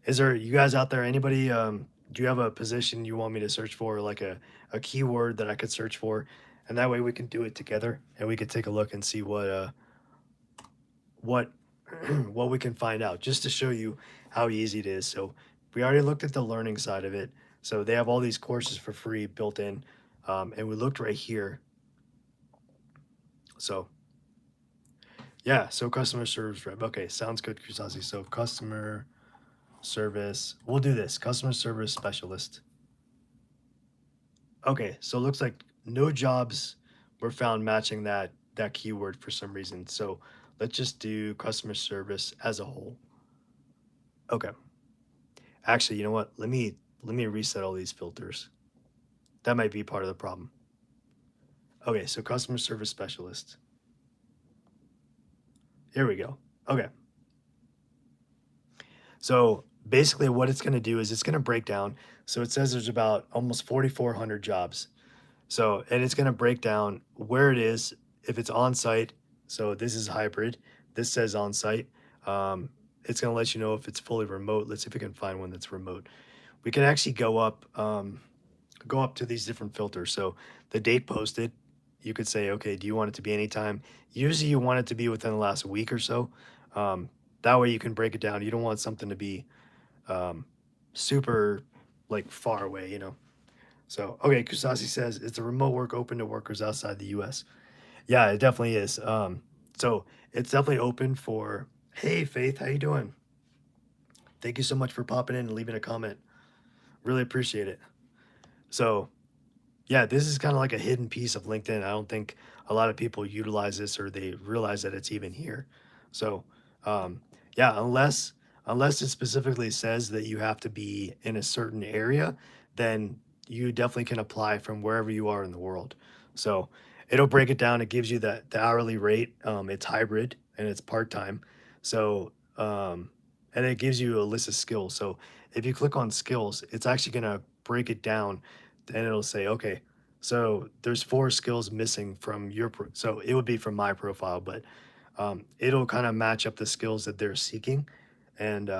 A: is there, you guys out there, anybody, do you have a position you want me to search for, like a keyword that I could search for? And that way we can do it together and we could take a look and see what what we can find out, just to show you how easy it is. So we already looked at the learning side of it. So they have all these courses for free built in. And we looked right here. So yeah, so customer service rep. Okay, sounds good, Kusasi. So customer service, we'll do this, customer service specialist. Okay, so it looks like no jobs were found matching that keyword for some reason. So let's just do customer service as a whole. Okay. Actually, you know what? Let me reset all these filters. That might be part of the problem. Okay, so customer service specialist. Here we go. Okay. So basically what it's going to do is it's going to break down. So it says there's about almost 4,400 jobs. So, and it's going to break down where it is, if it's on site. So this is hybrid. This says on site. It's going to let you know if it's fully remote. Let's see if we can find one that's remote. We can actually go up to these different filters. So the date posted, you could say, okay, do you want it to be anytime? Usually you want it to be within the last week or so. That way you can break it down. You don't want something to be um, super like far away. So, okay, Kusasi says it's a remote work open to workers outside the US. Yeah, it definitely is. So it's definitely open for, hey, Faith, how you doing? Thank you so much for popping in and leaving a comment. Really appreciate it. So, yeah, this is kind of like a hidden piece of LinkedIn. I don't think a lot of people utilize this or they realize that it's even here. So, yeah, unless it specifically says that you have to be in a certain area, then you definitely can apply from wherever you are in the world. So, it'll break it down. It gives you the hourly rate. It's hybrid and it's part time. So, and it gives you a list of skills. So, if you click on skills, it's actually gonna break it down, and it'll say, okay, so there's 4 skills missing from so it would be from my profile, but it'll kind of match up the skills that they're seeking. And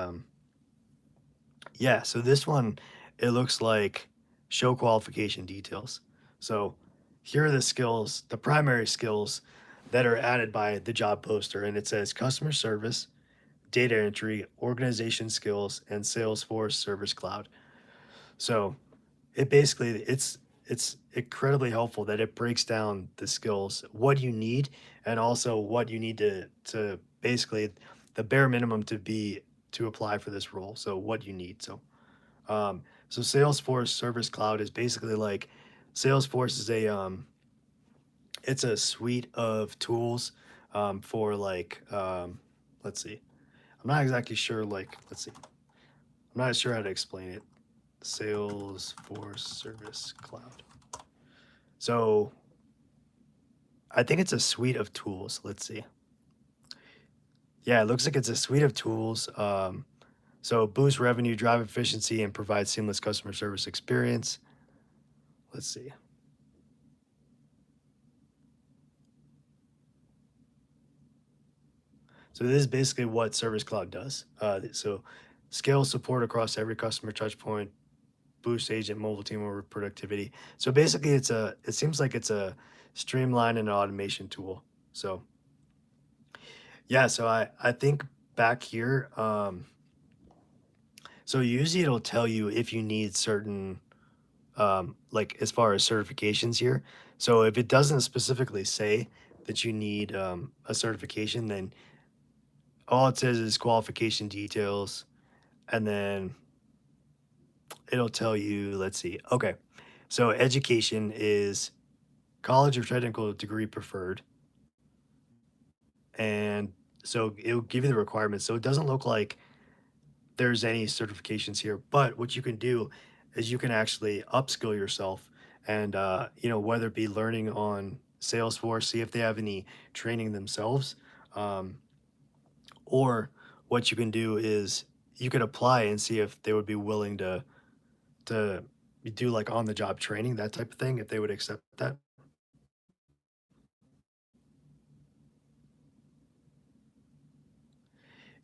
A: yeah, so this one, it looks like show qualification details. So here are the skills, the primary skills that are added by the job poster. And it says customer service, data entry, organization skills, and Salesforce Service Cloud. So it basically it's incredibly helpful that it breaks down the skills, what you need, and also what you need to basically the bare minimum to apply for this role. So what you need. So Salesforce Service Cloud is basically like Salesforce is a it's a suite of tools for like let's see. I'm not exactly sure like let's see. I'm not sure how to explain it. Salesforce Service Cloud. So I think it's a suite of tools. Let's see. Yeah, it looks like it's a suite of tools. So boost revenue, drive efficiency, and provide seamless customer service experience. Let's see. So this is basically what Service Cloud does. So scale support across every customer touch point, boost agent mobile team over productivity. So basically, it seems like it's a streamline and automation tool. So yeah, so I think back here, so usually it'll tell you if you need certain like as far as certifications here. So if it doesn't specifically say that you need a certification, then all it says is qualification details, and then it'll tell you, let's see. Okay. So education is college or technical degree preferred. And so it'll give you the requirements. So it doesn't look like there's any certifications here, but what you can do is you can actually upskill yourself and whether it be learning on Salesforce, see if they have any training themselves. Um, or what you can do is you could apply and see if they would be willing to do like on the job training, that type of thing, if they would accept that.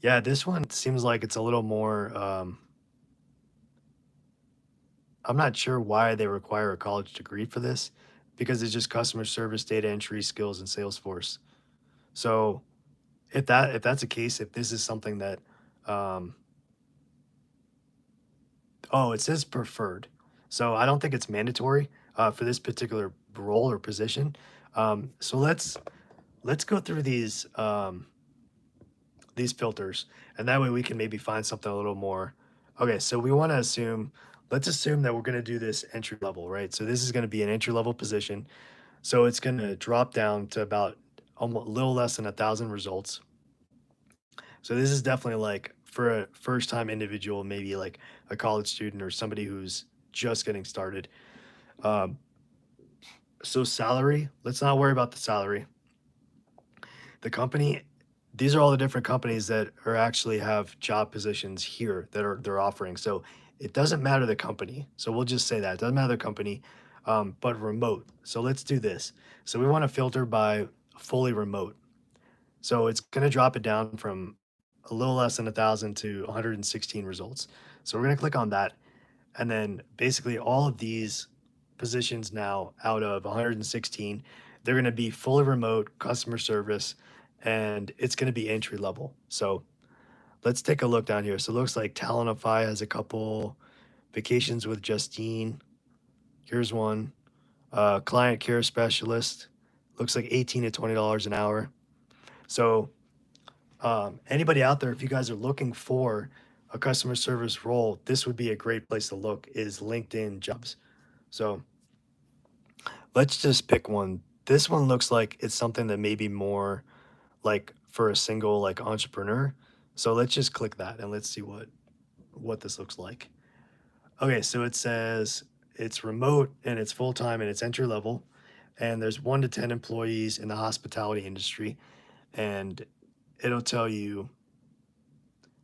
A: Yeah, this one seems like it's a little more I'm not sure why they require a college degree for this because it's just customer service, data entry skills, and Salesforce. So if that's the case, if this is something that um, oh, it says preferred. So I don't think it's mandatory for this particular role or position. So let's go through these filters, and that way we can maybe find something a little more. Okay, so we want to assume. Let's assume that we're going to do this entry level, right? So this is going to be an entry level position. So it's going to drop down to about almost a little less than 1,000 results. So this is definitely like for a first time individual, maybe like a college student or somebody who's just getting started. Um, so salary, let's not worry about the salary. The company, these are all the different companies that are actually have job positions here that are they're offering. So it doesn't matter the company. So we'll just say that it doesn't matter the company, but remote. So let's do this. So we want to filter by fully remote. So it's going to drop it down from a little less than 1,000 to 116 results. So we're going to click on that. And then basically all of these positions now out of 116, they're going to be fully remote customer service and it's going to be entry level. So let's take a look down here. So it looks like Talentify has a couple vacations with Justine. Here's one. Client care specialist. Looks like 18 to $20 an hour. So anybody out there, if you guys are looking for a customer service role, this would be a great place to look is LinkedIn jobs. So let's just pick one. This one looks like it's something that may be more like for a single like entrepreneur. So let's just click that and let's see what this looks like. Okay, so it says it's remote and it's full time and it's entry level, and there's 1 to 10 employees in the hospitality industry, and it'll tell you.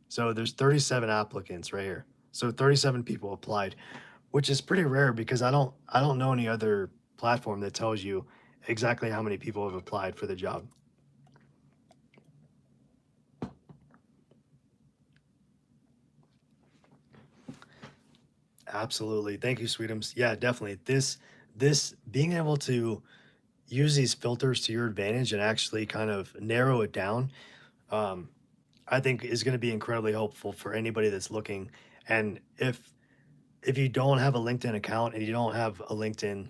A: So there's 37 applicants right here. So 37 people applied, which is pretty rare because I don't know any other platform that tells you exactly how many people have applied for the job. Absolutely. Thank you, Sweetums. Yeah, definitely. This being able to use these filters to your advantage and actually kind of narrow it down, um, I think is going to be incredibly helpful for anybody that's looking. And if you don't have a LinkedIn account and you don't have a LinkedIn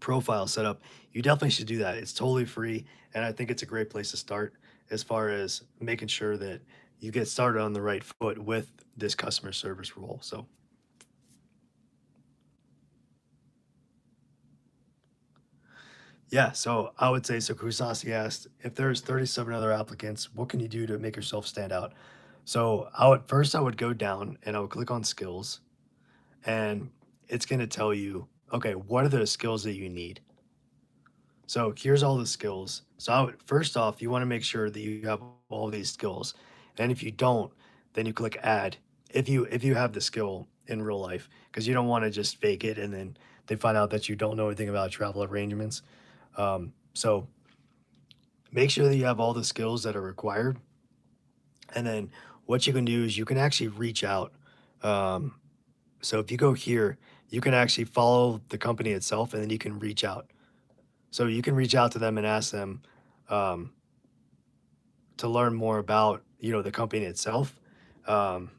A: profile set up, you definitely should do that. It's totally free, and I think it's a great place to start as far as making sure that you get started on the right foot with this customer service role. So Yeah, so I would say so Kusasi asked, if there's 37 other applicants, what can you do to make yourself stand out? So I would go down and I would click on skills and it's going to tell you, okay, what are the skills that you need? So here's all the skills. So first off, you want to make sure that you have all these skills. And if you don't, then you click add. If you have the skill in real life, because you don't want to just fake it and then they find out that you don't know anything about travel arrangements. So make sure that you have all the skills that are required. And then what you can do is you can actually reach out. Um, so if you go here, you can actually follow the company itself and then you can reach out. So you can reach out to them and ask them um, to learn more about, the company itself. Um,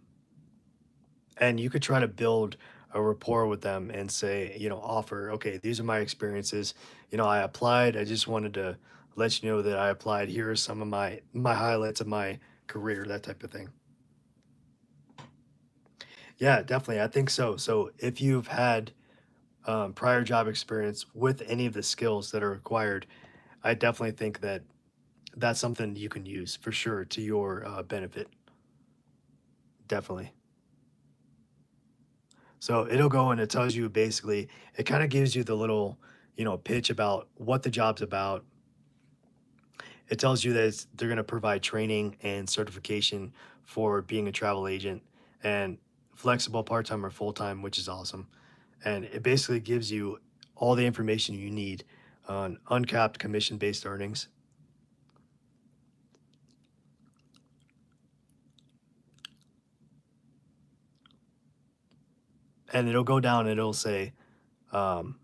A: and you could try to build a rapport with them and say, offer, okay, these are my experiences. I applied. I just wanted to let you know that I applied. Here are some of my highlights of my career, that type of thing. Yeah, definitely. I think so. So if you've had prior job experience with any of the skills that are required, I definitely think that that's something you can use for sure to your benefit. Definitely. So it'll go and it tells you basically, it kind of gives you the little, pitch about what the job's about. It tells you that they're going to provide training and certification for being a travel agent and flexible part time or full time, which is awesome. And it basically gives you all the information you need on uncapped commission based earnings. And it'll go down and it'll say, um,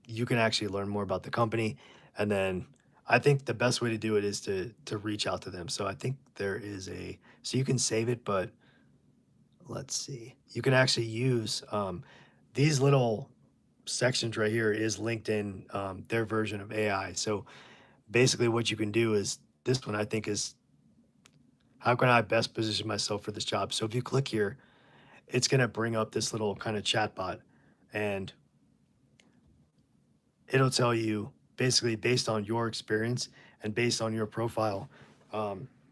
A: you can actually learn more about the company. And then I think the best way to do it is to reach out to them. So I think there is so you can save it, but let's see. You can actually use these little sections right here is LinkedIn, their version of AI. So basically what you can do is this one I think is how can I best position myself for this job? So if you click here, it's going to bring up this little kind of chat bot and it'll tell you basically based on your experience and based on your profile,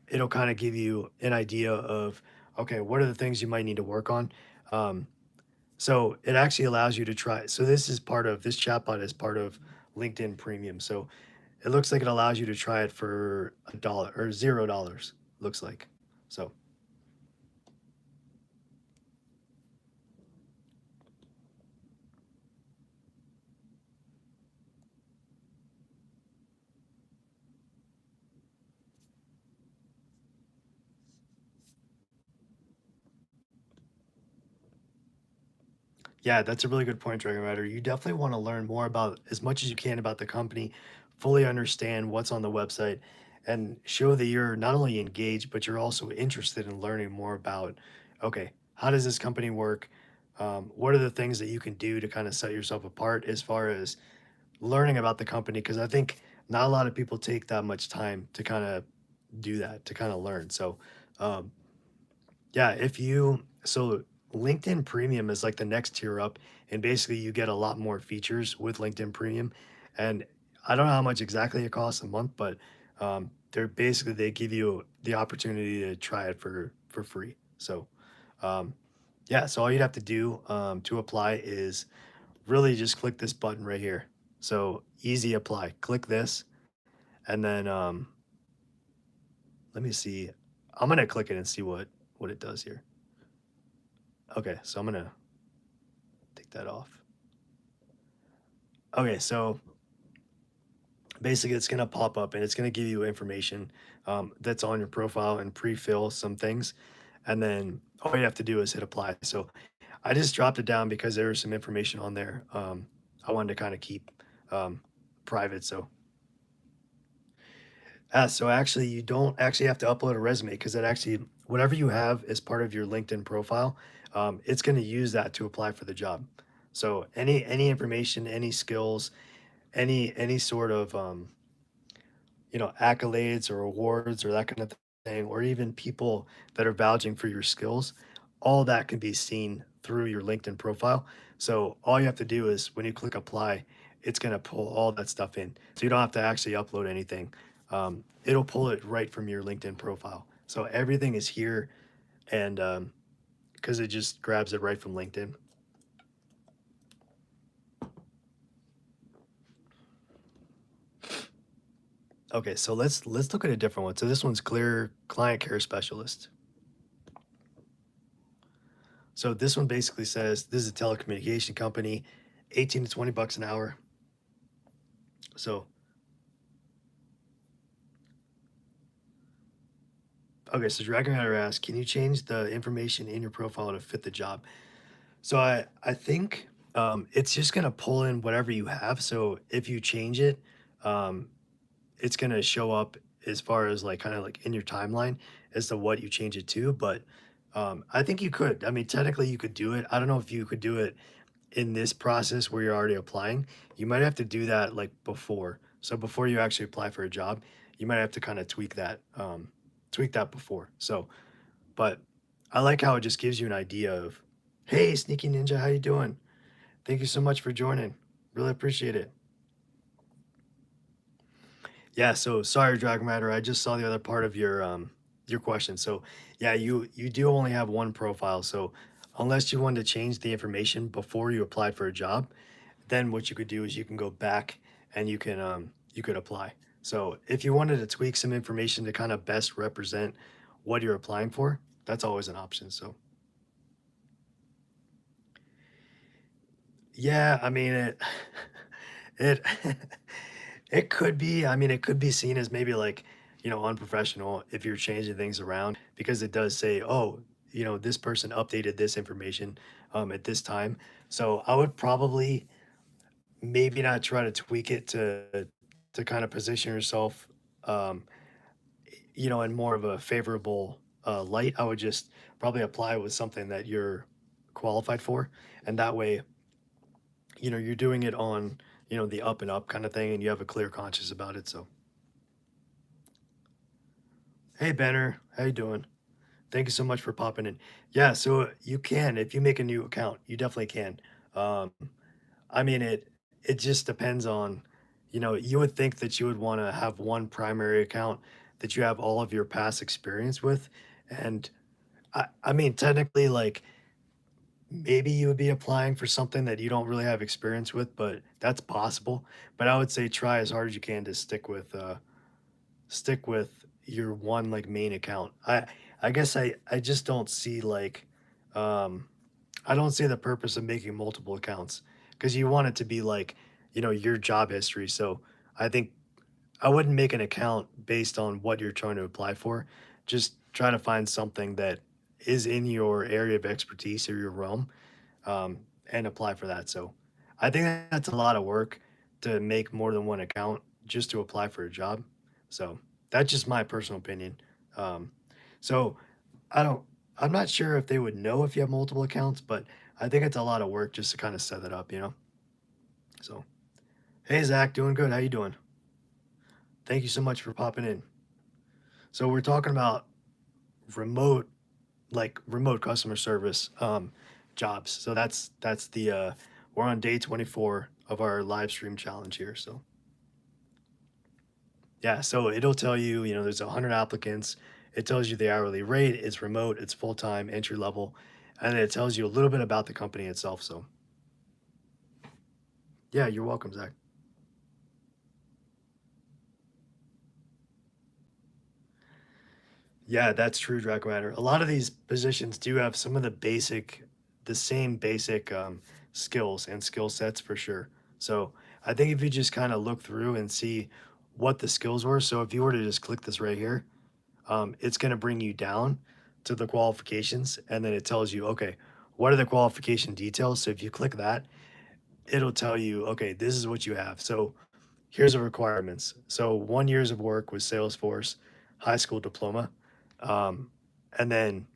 A: it'll kind of give you an idea of, okay, what are the things you might need to work on? Um, so it actually allows you to try. So this chatbot is part of LinkedIn Premium. So it looks like it allows you to try it for $1 or $0, looks like. So yeah, that's a really good point, Dragon Rider. You definitely want to learn more about as much as you can about the company, fully understand what's on the website, and show that you're not only engaged, but you're also interested in learning more about, okay, how does this company work? What are the things that you can do to kind of set yourself apart as far as learning about the company? Because I think not a lot of people take that much time to kind of do that, to kind of learn. So, um, yeah, so LinkedIn Premium is like the next tier up, and basically you get a lot more features with LinkedIn Premium. And I don't know how much exactly it costs a month, but they give you the opportunity to try it for free. So um, yeah, so all you'd have to do to apply is really just click this button right here. So easy apply. Click this, and then let me see. I'm gonna click it and see what it does here. Okay, so I'm gonna take that off. Okay, so basically it's gonna pop up and it's gonna give you information that's on your profile and pre-fill some things, and then all you have to do is hit apply. So I just dropped it down because there was some information on there. I wanted to kind of keep um, private. So actually, you don't actually have to upload a resume because it actually whatever you have as part of your LinkedIn profile, it's going to use that to apply for the job. So any information, any skills, any sort of accolades or awards or that kind of thing, or even people that are vouching for your skills, all that can be seen through your LinkedIn profile. So all you have to do is when you click apply, it's going to pull all that stuff in. So you don't have to actually upload anything. It'll pull it right from your LinkedIn profile. So everything is here, and because it just grabs it right from LinkedIn. Okay, so let's look at a different one. So this one's Clear Client Care Specialist. So this one basically says this is a telecommunication company, 18 to 20 bucks an hour. So okay, so Dragon Rider asks, can you change the information in your profile to fit the job? So I think it's just gonna pull in whatever you have. So if you change it, um, it's gonna show up as far as like kind of like in your timeline as to what you change it to. But I think you could. I mean, technically you could do it. I don't know if you could do it in this process where you're already applying. You might have to do that like before. So before you actually apply for a job, you might have to kind of tweak that before. So, but I like how it just gives you an idea of, hey, Sneaky Ninja, how you doing? Thank you so much for joining. Really appreciate it. Yeah, so sorry, Dragon Rider. I just saw the other part of your question. So yeah, you do only have one profile. So unless you wanted to change the information before you applied for a job, then what you could do is you can go back and you could apply. So if you wanted to tweak some information to kind of best represent what you're applying for, that's always an option. So yeah, I mean it it it could be, I mean, it could be seen as maybe like, unprofessional if you're changing things around because it does say, oh, this person updated this information at this time. So I would probably maybe not try to tweak it to kind of position yourself um, in more of a favorable light. I would just probably apply with something that you're qualified for. And that way, you're doing it on, the up and up kind of thing, and you have a clear conscience about it. So, hey, Banner, how you doing? Thank you so much for popping in. Yeah, so you can, if you make a new account, you definitely can. Um, I mean, it just depends on, you would think that you would want to have one primary account that you have all of your past experience with. And I mean, technically, like maybe you would be applying for something that you don't really have experience with, but that's possible. But I would say try as hard as you can to stick with your one like main account. I guess I just don't see like um I don't see the purpose of making multiple accounts because you want it to be like, your job history. So I think I wouldn't make an account based on what you're trying to apply for. Just try to find something that is in your area of expertise or your realm, and apply for that. So I think that's a lot of work to make more than one account just to apply for a job. So that's just my personal opinion. Um, so I don't, I'm not sure if they would know if you have multiple accounts, but I think it's a lot of work just to kind of set it up. So, hey, Zach, doing good. How you doing? Thank you so much for popping in. So we're talking about remote, like remote customer service jobs. So that's the we're on day 24 of our live stream challenge here. So yeah, so it'll tell you, there's 100 applicants. It tells you the hourly rate. It's remote. It's full time, entry level, and then it tells you a little bit about the company itself. So yeah, you're welcome, Zach. Yeah, that's true, Draco Adder. A lot of these positions do have some of the same basic skills and skill sets for sure. So I think if you just kind of look through and see what the skills were. So if you were to just click this right here, it's going to bring you down to the qualifications, and then it tells you, okay, what are the qualification details? So if you click that, it'll tell you, okay, this is what you have. So here's the requirements. So 1 years of work with Salesforce, high school diploma, um, and then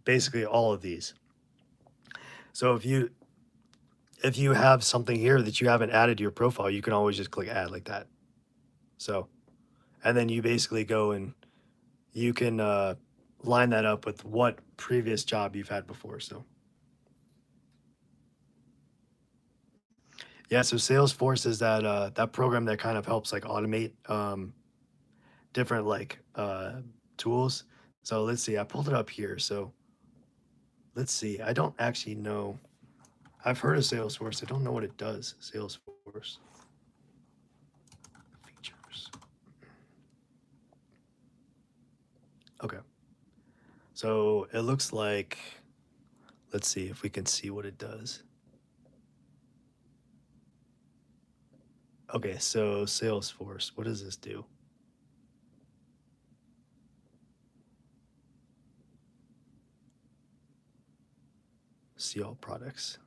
A: basically all of these. So if you have something here that you haven't added to your profile, you can always just click add like that. So and then you basically go and you can line that up with what previous job you've had before. So Yeah, so Salesforce is that program that kind of helps like automate different like tools. So let's see, I pulled it up here. So let's see. I don't actually know. I've heard of Salesforce. I don't know what it does. Salesforce features. Okay. So it looks like, let's see if we can see what it does. Okay, so Salesforce, what does this do? See all products.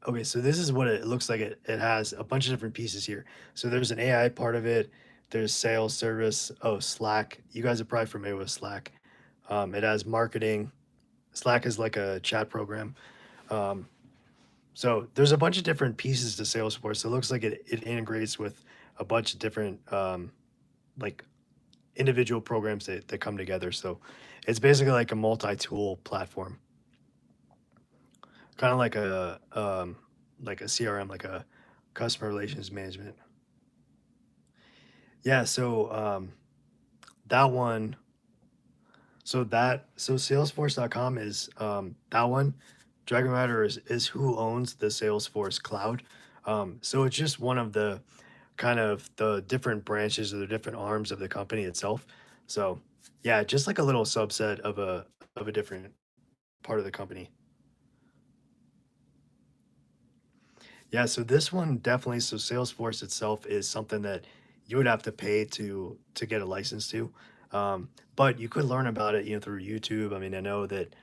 A: Okay, so this is what it looks like. It has a bunch of different pieces here. So there's an AI part of it. There's sales service. Oh, Slack. You guys are probably familiar with Slack. It has marketing. Slack is like a chat program. Um, so there's a bunch of different pieces to Salesforce. It looks like it integrates with a bunch of different like individual programs that come together. So it's basically like a multi-tool platform, kind of like a CRM, like a customer relations management. Yeah, so that one, so Salesforce.com is that one. Dragon Rider is who owns the Salesforce cloud. So it's just one of the kind of the different branches or the different arms of the company itself. So yeah, just like a little subset of a different part of the company. Yeah, so this one definitely, so Salesforce itself is something that you would have to pay to get a license to. But you could learn about it, through YouTube. I mean, I know that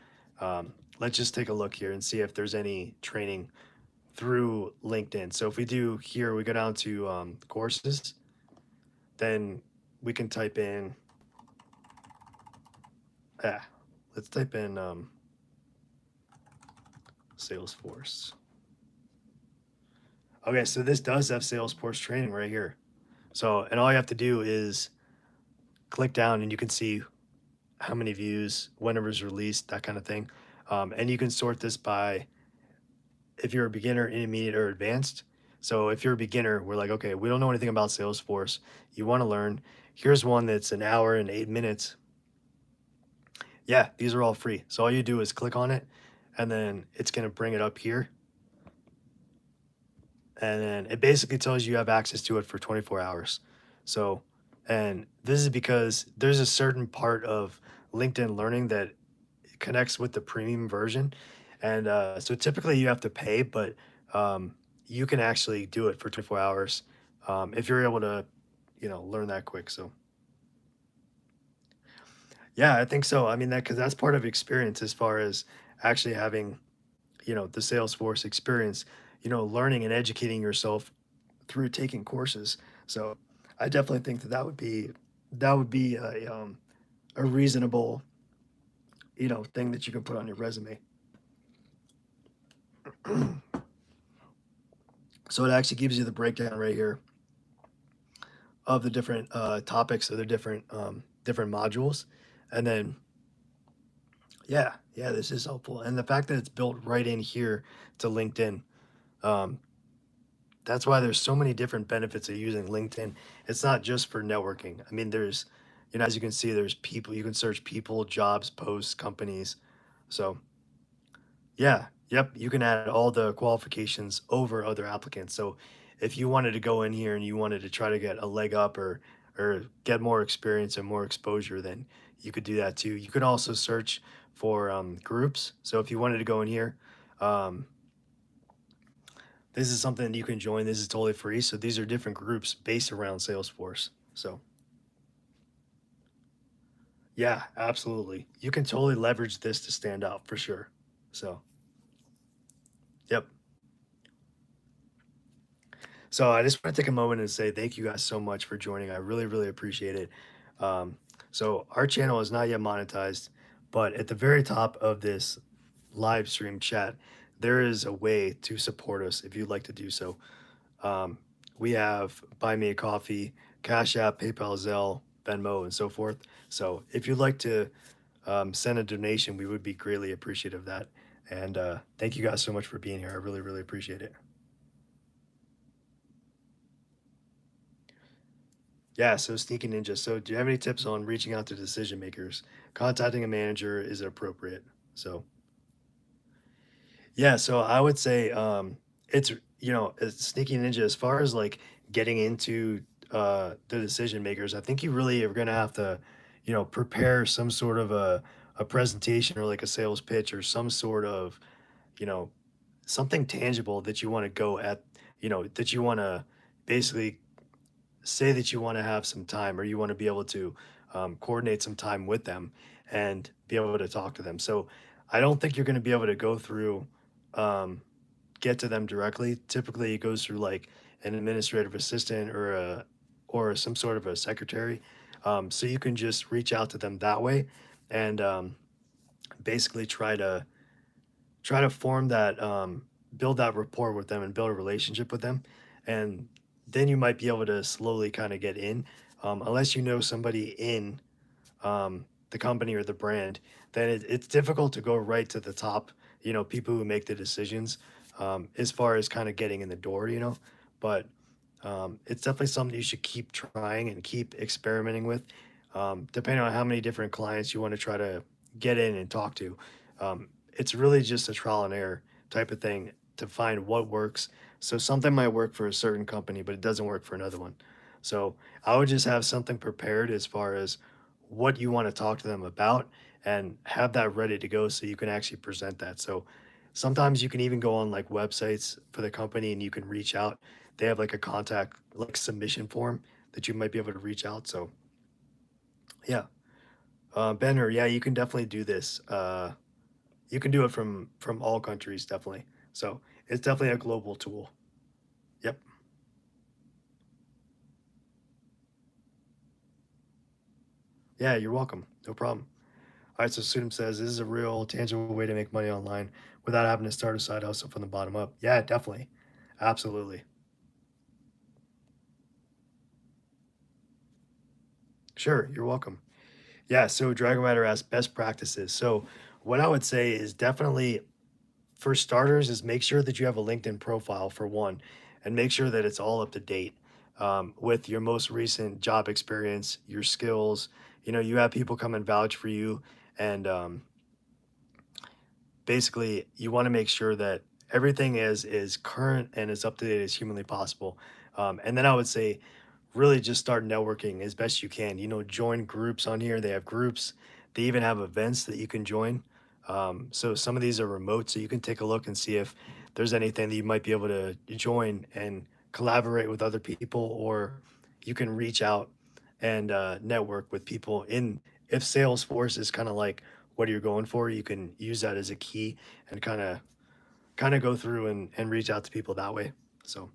A: let's just take a look here and see if there's any training through LinkedIn. So if we do here, we go down to courses, then we can type in, ah, let's type in Salesforce. Okay, so this does have Salesforce training right here. So, and all you have to do is click down and you can see how many views, when it was released, that kind of thing. And you can sort this by if you're a beginner, intermediate, or advanced. So if you're a beginner, we're like, okay, we don't know anything about Salesforce. You want to learn. Here's one that's an hour and 8 minutes. Yeah, these are all free. So all you do is click on it, and then it's going to bring it up here. And then it basically tells you have access to it for 24 hours. So, and this is because there's a certain part of LinkedIn Learning that connects with the premium version. And so typically you have to pay, but you can actually do it for 24 hours if you're able to, learn that quick. So yeah, I think so. I mean, because that's part of experience as far as actually having, the Salesforce experience, learning and educating yourself through taking courses. So I definitely think that would be a reasonable, thing that you can put on your resume. So it actually gives you the breakdown right here of the different topics of the different modules, and then yeah, this is helpful, and the fact that it's built right in here to LinkedIn. Um, that's why there's so many different benefits of using LinkedIn. It's not just for networking. I mean, there's, as you can see, there's people. You can search people, jobs, posts, companies. So yeah, yep, you can add all the qualifications over other applicants. So if you wanted to go in here and you wanted to try to get a leg up or get more experience and more exposure, then you could do that too. You could also search for groups. So if you wanted to go in here, um, this is something you can join. This is totally free. So these are different groups based around Salesforce. So yeah, absolutely. You can totally leverage this to stand out for sure. So, yep. So I just want to take a moment and say thank you guys so much for joining. I really, really appreciate it. Um, so our channel is not yet monetized, but at the very top of this live stream chat, there is a way to support us if you'd like to do so. Um, we have Buy Me a Coffee, Cash App, PayPal, Zelle, Venmo, and so forth. So if you'd like to send a donation, we would be greatly appreciative of that. And thank you guys so much for being here. I really, really appreciate it. Yeah, so Sneaky Ninja. So, do you have any tips on reaching out to decision makers? Contacting a manager is appropriate. So, yeah, so I would say it's as Sneaky Ninja as far as like getting into the decision makers. I think you really are gonna have to, prepare some sort of a presentation or like a sales pitch or some sort of you know something tangible that you want to go at, that you want to basically say that you want to have some time or you want to be able to coordinate some time with them and be able to talk to them. So I don't think you're going to be able to go through, um, get to them directly. Typically, it goes through like an administrative assistant or some sort of a secretary. So you can just reach out to them that way and basically try to form that build that rapport with them and build a relationship with them, and then you might be able to slowly kind of get in, unless you know somebody in the company or the brand. Then it's difficult to go right to the top, people who make the decisions, as far as kind of getting in the door, but it's definitely something you should keep trying and keep experimenting with, depending on how many different clients you want to try to get in and talk to. It's really just a trial and error type of thing to find what works. So something might work for a certain company, but it doesn't work for another one. So I would just have something prepared as far as what you want to talk to them about and have that ready to go so you can actually present that. So sometimes you can even go on like websites for the company and you can reach out. They have like a contact like submission form that you might be able to reach out. So yeah, Benner, yeah, you can definitely do this. You can do it from all countries, definitely. So it's definitely a global tool. Yep. Yeah, you're welcome. No problem. All right, so Sudam says this is a real tangible way to make money online without having to start a side hustle from the bottom up. Yeah, definitely. Absolutely. Sure, you're welcome. Yeah, so Dragon Rider asks best practices. So what I would say is definitely for starters is make sure that you have a LinkedIn profile for one, and make sure that it's all up to date, with your most recent job experience, your skills. You have people come and vouch for you, and basically you want to make sure that everything is current and as up to date as humanly possible. And then I would say really just start networking as best you can. Join groups on here. They have groups. They even have events that you can join. So some of these are remote, so you can take a look and see if there's anything that you might be able to join and collaborate with other people, or you can reach out and network with people in. If Salesforce is kind of like what you're going for, you can use that as a key and kind of go through and reach out to people that way. So,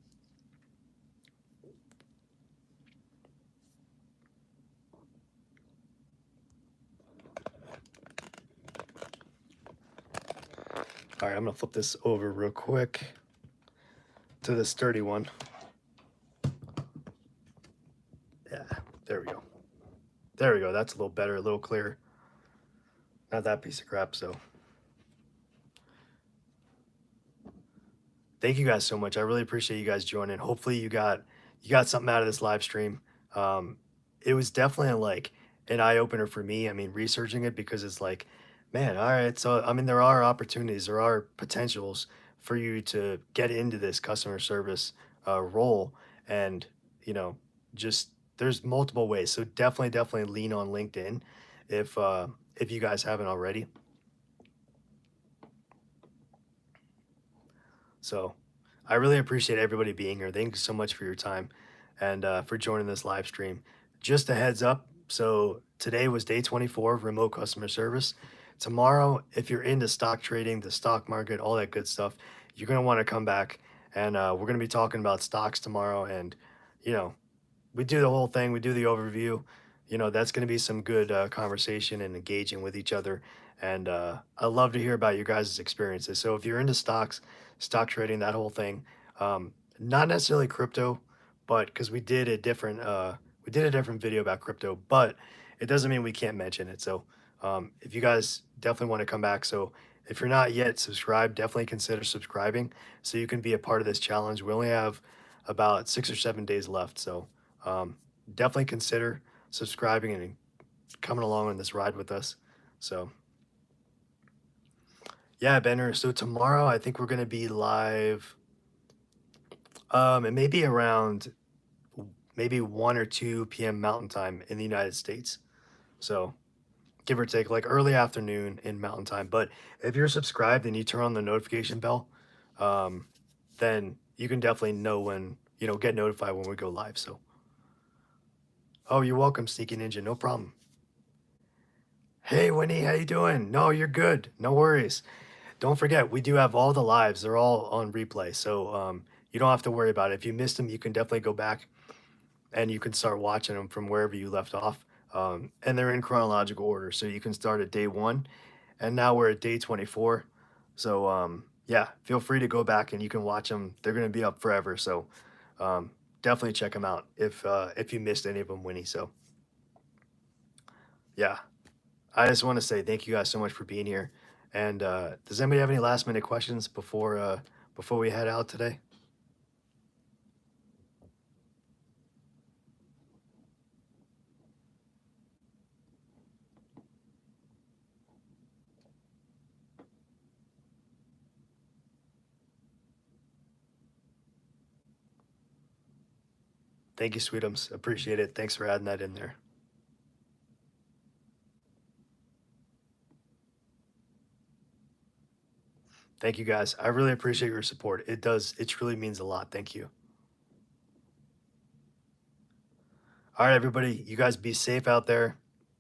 A: all right, I'm gonna flip this over real quick to the sturdy one. Yeah, there we go. There we go. That's a little better, a little clearer. Not that piece of crap. So, thank you guys so much. I really appreciate you guys joining. Hopefully, you got something out of this live stream. Um, it was definitely like an eye opener for me. I mean, researching it because it's like, man, all right. So, I mean, there are opportunities, there are potentials for you to get into this customer service role, and you know, just there's multiple ways. So definitely lean on LinkedIn if you guys haven't already. So I really appreciate everybody being here. Thank you so much for your time and for joining this live stream. Just a heads up. So today was day 24 of remote customer service. Tomorrow, if you're into stock trading, the stock market, all that good stuff, you're going to want to come back. And we're going to be talking about stocks tomorrow. And, you know, we do the whole thing. We do the overview. That's going to be some good conversation and engaging with each other. And I love to hear about your guys' experiences. So if you're into stocks, stock trading, that whole thing, not necessarily crypto, but because we did a different video about crypto, but it doesn't mean we can't mention it. So if you guys definitely want to come back, so If you're not yet subscribed, definitely consider subscribing so you can be a part of this challenge. We only have about 6 or 7 days left, so um, definitely consider subscribing and coming along on this ride with us. So yeah, Benner. So tomorrow I think we're gonna be live. It may be around maybe 1 or 2 p.m. Mountain Time in the United States. So give or take, like early afternoon in Mountain Time. But if you're subscribed and you turn on the notification bell, um, then you can definitely know when, get notified when we go live. So, oh, you're welcome, Sneaky Ninja. No problem. Hey, Winnie, how you doing? No, you're good. No worries. Don't forget, we do have all the lives. They're all on replay. So you don't have to worry about it. If you missed them, you can definitely go back and you can start watching them from wherever you left off. And they're in chronological order. So you can start at day one, and now we're at day 24. So yeah, feel free to go back and you can watch them. They're going to be up forever. So um, definitely check them out if you missed any of them, Winnie. So yeah, I just want to say thank you guys so much for being here. And does anybody have any last minute questions before we head out today? Thank you, Sweetums. Appreciate it. Thanks for adding that in there. Thank you guys. I really appreciate your support. It does. It truly means a lot. Thank you. All right, everybody. You guys be safe out there.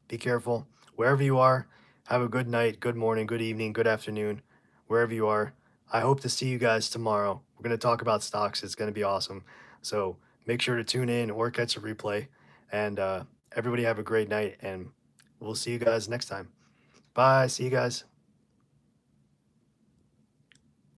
A: Be careful. Wherever you are, have a good night, good morning, good evening, good afternoon, wherever you are. I hope to see you guys tomorrow. We're going to talk about stocks. It's going to be awesome. So make sure to tune in or catch a replay. And everybody have a great night. And we'll see you guys next time. Bye. See you guys.